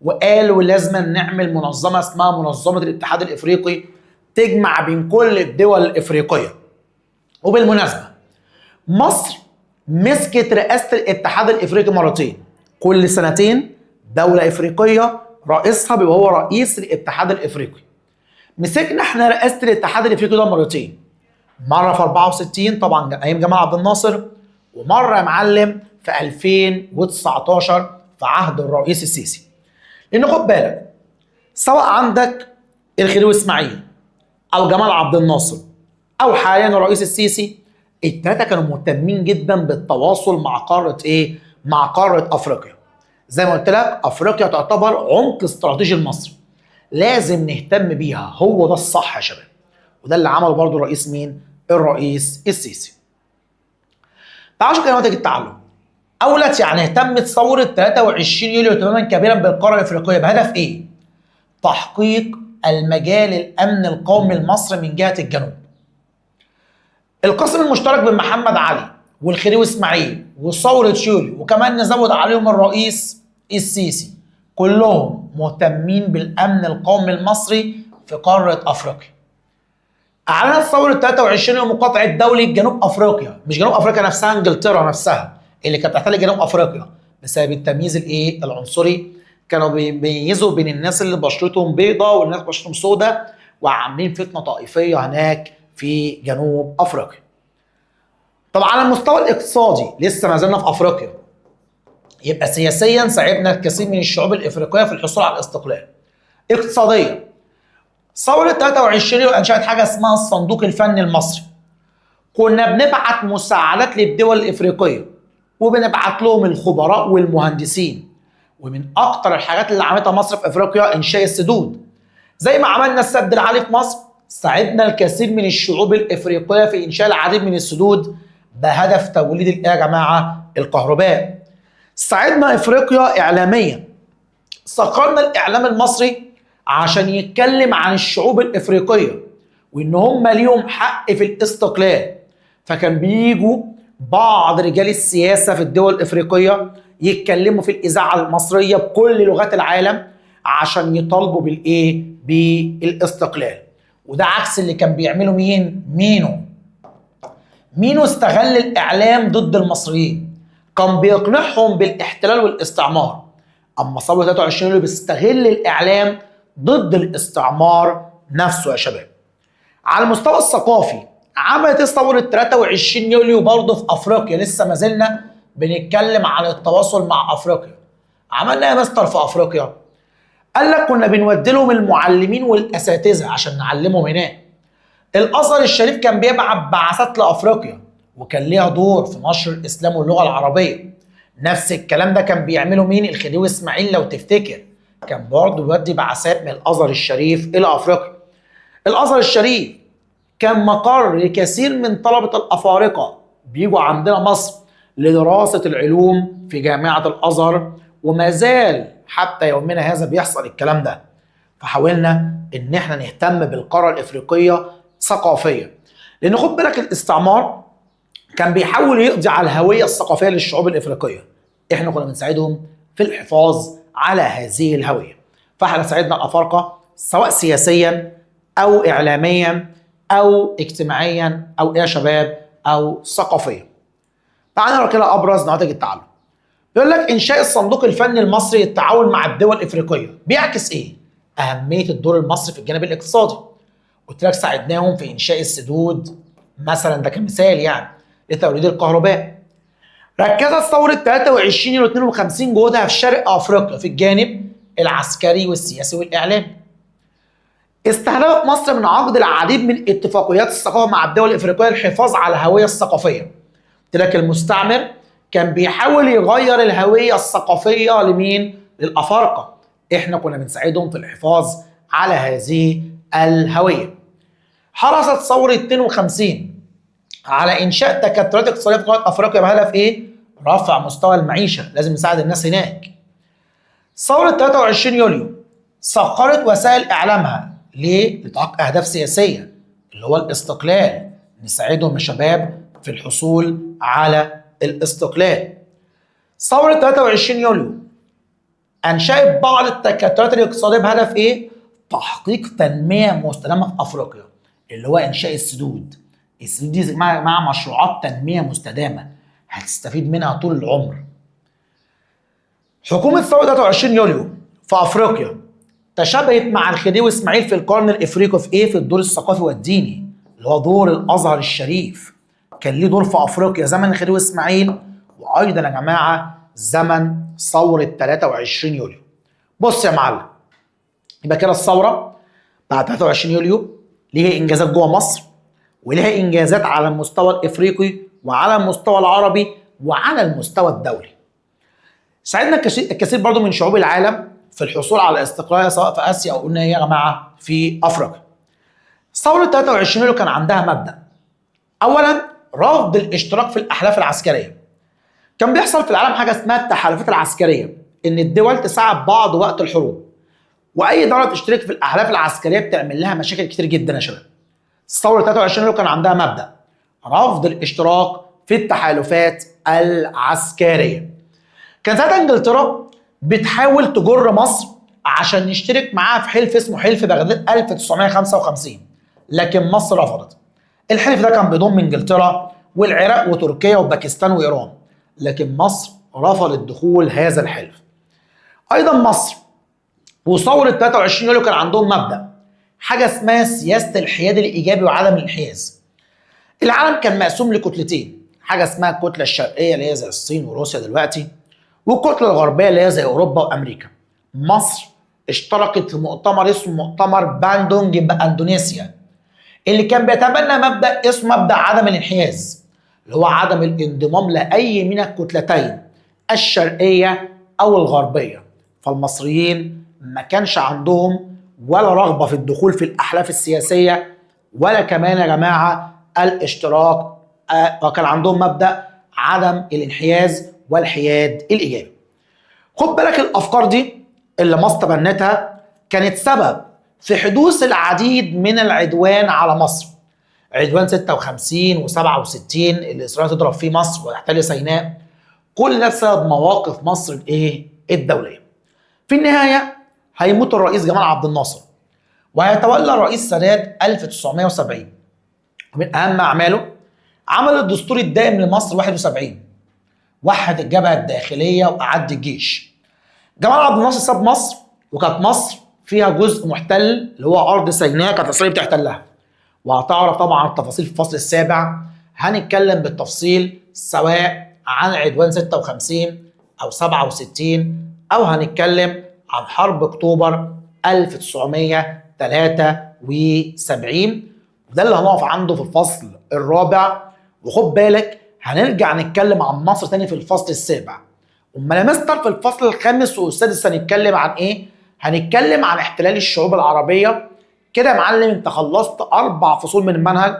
وقالوا لازم نعمل منظمة اسمها منظمة الاتحاد الافريقي تجمع بين كل الدول الافريقية. وبالمناسبة مصر مسكت رئاسة الاتحاد الافريقي مرتين، كل سنتين دولة افريقية رئيسها بيبقى هو رئيس الاتحاد الافريقي. مسكنا احنا رئاسه الاتحاد الافريقي ده مرتين، مره في 64 طبعا ايام جمال عبد الناصر، ومره يا معلم في 2019 في عهد الرئيس السيسي. لان خد بالك، سواء عندك الخديوي اسماعيل او جمال عبد الناصر او حاليا الرئيس السيسي، الثلاثه كانوا مهتمين جدا بالتواصل مع قاره ايه؟ مع قاره افريقيا. زي ما قلت لك افريقيا تعتبر عمق استراتيجي لمصر، لازم نهتم بيها، هو ده الصح يا شباب. وده اللي عمله برضو الرئيس مين؟ الرئيس السيسي. تعالوا نشوف نماذج التعلم. اولت يعني اهتمت ثوره 23 يوليو تماما كبيرا بالقاره الافريقيه بهدف ايه؟ تحقيق المجال الامن القومي لمصر من جهه الجنوب. القاسم المشترك بين محمد علي والخديوي اسماعيل وثوره يوليو، وكمان نزود عليهم الرئيس السيسي، كلهم مهتمين بالامن القومي المصري في قاره افريقيا. اعلنت ثوره 23 يوم مقاطعه دوله جنوب افريقيا، مش جنوب افريقيا نفسها، انجلترا نفسها اللي كانت تحتل جنوب افريقيا بسبب التمييز الايه؟ العنصري. كانوا بيميزوا بين الناس اللي بشرتهم بيضاء والناس بشرتهم سوداء، وعاملين فتنه طائفيه هناك في جنوب افريقيا. طبعا على المستوى الاقتصادي لسه ما زلنا في افريقيا، يبقى سياسيا ساعدنا الكثير من الشعوب الافريقيه في الحصول على الاستقلال. اقتصاديا ثورة 23 يوليو أنشأت حاجة اسمها الصندوق الفني المصري. كنا بنبعت مساعدات للدول الإفريقية وبنبعت لهم الخبراء والمهندسين، ومن أكتر الحاجات اللي عملتها مصر في إفريقيا إنشاء السدود. زي ما عملنا السد العالي في مصر، ساعدنا الكثير من الشعوب الإفريقية في إنشاء العديد من السدود بهدف توليد إيه يا جماعة؟ الكهرباء. ساعدنا إفريقيا إعلاميا، سخرنا الإعلام المصري عشان يتكلم عن الشعوب الافريقيه وان هم ليهم حق في الاستقلال. فكان بيجوا بعض رجال السياسه في الدول الافريقيه يتكلموا في الاذاعه المصريه بكل لغات العالم عشان يطالبوا بالايه؟ بالاستقلال. وده عكس اللي كان بيعمله مين؟ مينو استغل الاعلام ضد المصريين، كان بيقنعهم بالاحتلال والاستعمار. اما ثوره 23 يوليو بيستغل الاعلام ضد الاستعمار نفسه يا شباب. على المستوى الثقافي عملت ثوره 23 يوليو برضه في افريقيا، لسه ما زلنا بنتكلم عن التواصل مع افريقيا. عملنا يا مستر في افريقيا؟ قال لك كنا بنودي لهم المعلمين والاساتذه عشان نعلمهم هناك. الازهر الشريف كان بيبعت بعثات لافريقيا وكان ليها دور في نشر الاسلام واللغه العربيه. نفس الكلام ده كان بيعمله مين؟ الخديوي اسماعيل لو تفتكر، كان برضه بيودي بعثات من الازهر الشريف الى افريقيا. الازهر الشريف كان مقر لكثير من طلبه الافارقه بيجوا عندنا مصر لدراسه العلوم في جامعه الازهر، وما زال حتى يومنا هذا بيحصل الكلام ده. فحاولنا ان احنا نهتم بالقاره الافريقيه ثقافيا، لان خد بالك الاستعمار كان بيحاول يقضي على الهويه الثقافيه للشعوب الافريقيه. احنا كنا بنساعدهم في الحفاظ على هذه الهويه. فاحنا ساعدنا الافارقه سواء سياسيا او اعلاميا او اجتماعيا او يا شباب او ثقافيا. تعالى نرى كده ابرز نماذج التعلم. بيقول لك انشاء الصندوق الفني المصري للتعاون مع الدول الافريقيه، بيعكس ايه؟ اهميه الدور المصري في الجانب الاقتصادي. قلت لك ساعدناهم في انشاء السدود مثلا، ده كمثال يعني لتوليد الكهرباء. ركزت ثوره 23 يوليو 52 جهودها في شرق افريقيا في الجانب العسكري والسياسي والاعلامي. استهدفت مصر من عقد العديد من اتفاقيات الثقافه مع الدول الافريقيه للحفاظ على الهويه الثقافيه. قلت لك المستعمر كان بيحاول يغير الهويه الثقافيه لمين؟ للافارقه. احنا كنا بنساعدهم في الحفاظ على هذه الهويه. حرصت ثوره 52 على انشاء تكتلات اقتصاديه في قاره افريقيا بهدف ايه؟ رفع مستوى المعيشه، لازم نساعد الناس هناك. ثوره 23 يوليو سخرت وسائل اعلامها ليه؟ لتحقيق اهداف سياسيه اللي هو الاستقلال، نساعدهم يا شباب في الحصول على الاستقلال. ثوره 23 يوليو انشأت بعض التكتلات الاقتصاديه بهدف ايه؟ تحقيق تنميه مستدامه في افريقيا، اللي هو انشاء السدود. السدود دي مع مشروعات تنميه مستدامه هتستفيد منها طول العمر. حكومه ثوره 23 يوليو في افريقيا تشابهت مع الخديوي اسماعيل في القرن الافريقي في ايه؟ في الدور الثقافي والديني اللي هو دور الازهر الشريف. كان ليه دور في افريقيا زمن الخديوي اسماعيل، وايضا يا جماعه زمن ثوره 23 يوليو. بص يا معلم، يبقى كده الثوره بعد 23 يوليو ليها انجازات جوه مصر، وليها انجازات على المستوى الافريقي وعلى المستوى العربي وعلى المستوى الدولي. ساعدنا الكثير برضو من شعوب العالم في الحصول على استقلالية سواء في اسيا او قلنا يا جماعه في افريقيا. ثوره 23 يوليو كان عندها مبدا. اولا رفض الاشتراك في الاحلاف العسكريه. كان بيحصل في العالم حاجه اسمها التحالفات العسكريه، ان الدول تساعد بعض وقت الحروب، واي دوله تشترك في الاحلاف العسكريه بتعمل لها مشاكل كتير جدا يا شباب. ثوره 23 يوليو كان عندها مبدا رفض الاشتراك في التحالفات العسكريه. كان ساعتها انجلترا بتحاول تجر مصر عشان نشترك معاها في حلف اسمه حلف بغداد 1955، لكن مصر رفضت. الحلف ده كان بيضم انجلترا والعراق وتركيا وباكستان وايران، لكن مصر رفضت دخول هذا الحلف. ايضا مصر وثوره 23 يوليو كان عندهم مبدا حاجه اسمها سياسه الحياد الايجابي وعدم الانحياز. العالم كان مقسوم لكتلتين، حاجه اسمها الكتله الشرقيه اللي هي زي الصين وروسيا دلوقتي، والكتله الغربيه اللي هي زي اوروبا وامريكا. مصر اشتركت في مؤتمر اسمه مؤتمر باندونج باندونيسيا، اللي كان بيتبنى مبدا اسمه مبدا عدم الانحياز، اللي هو عدم الانضمام لاي من الكتلتين الشرقيه او الغربيه. فالمصريين ما كانش عندهم ولا رغبه في الدخول في الاحلاف السياسيه ولا كمان يا جماعه الاشتراك، وكان عندهم مبدا عدم الانحياز والحياد الايجابي. خد بالك الافكار دي اللي مصر تبنتها كانت سبب في حدوث العديد من العدوان على مصر. عدوان 56 و67 اللي اسرائيل تضرب فيه مصر وتحتل سيناء، كل ده بسبب مواقف مصر الايه؟ الدوليه. في النهايه هيموت الرئيس جمال عبد الناصر وهيتولى الرئيس السادات 1970. ومن اهم اعماله عمل الدستور الدائم لمصر 71، وحد الجبهه الداخليه واعد الجيش. جمال عبد الناصر ساب مصر وكانت مصر فيها جزء محتل اللي هو ارض سيناء كانت اسرائيل بتحتلها، وهتعرف طبعا التفاصيل في الفصل السابع. هنتكلم بالتفصيل سواء عن عدوان 56 او 67 او هنتكلم عن حرب اكتوبر 1973، وده اللي هنقف عنده في الفصل الرابع. وخد بالك هنرجع نتكلم عن مصر تاني في الفصل السابع. امال يا مستر في الفصل الخامس والسادس هنتكلم عن ايه؟ هنتكلم عن احتلال الشعوب العربيه. كده يا معلم انت خلصت 4 فصول من المنهج.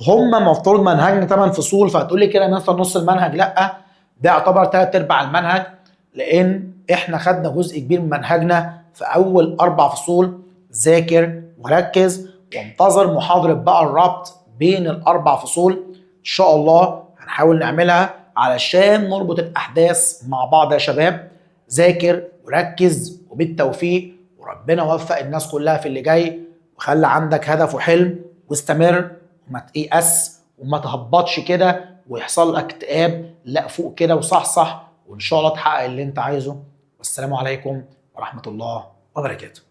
هم مفترض منهجنا 8 فصول، فهتقول لي كده يا مستر نص المنهج. لا، ده يعتبر 3/4 المنهج، لان احنا خدنا جزء كبير من منهجنا في اول 4 فصول. ذاكر وركز وانتظر محاضره بقى الربط بين ال4 فصول ان شاء الله هنحاول نعملها علشان نربط الاحداث مع بعض يا شباب. ذاكر وركز وبالتوفيق، وربنا يوفق الناس كلها في اللي جاي، وخلي عندك هدف وحلم واستمر وما تيأس وما تهبطش كده ويحصل لك اكتئاب. لا، فوق كده وصحصح وان شاء الله تحقق اللي انت عايزه. والسلام عليكم ورحمة الله وبركاته.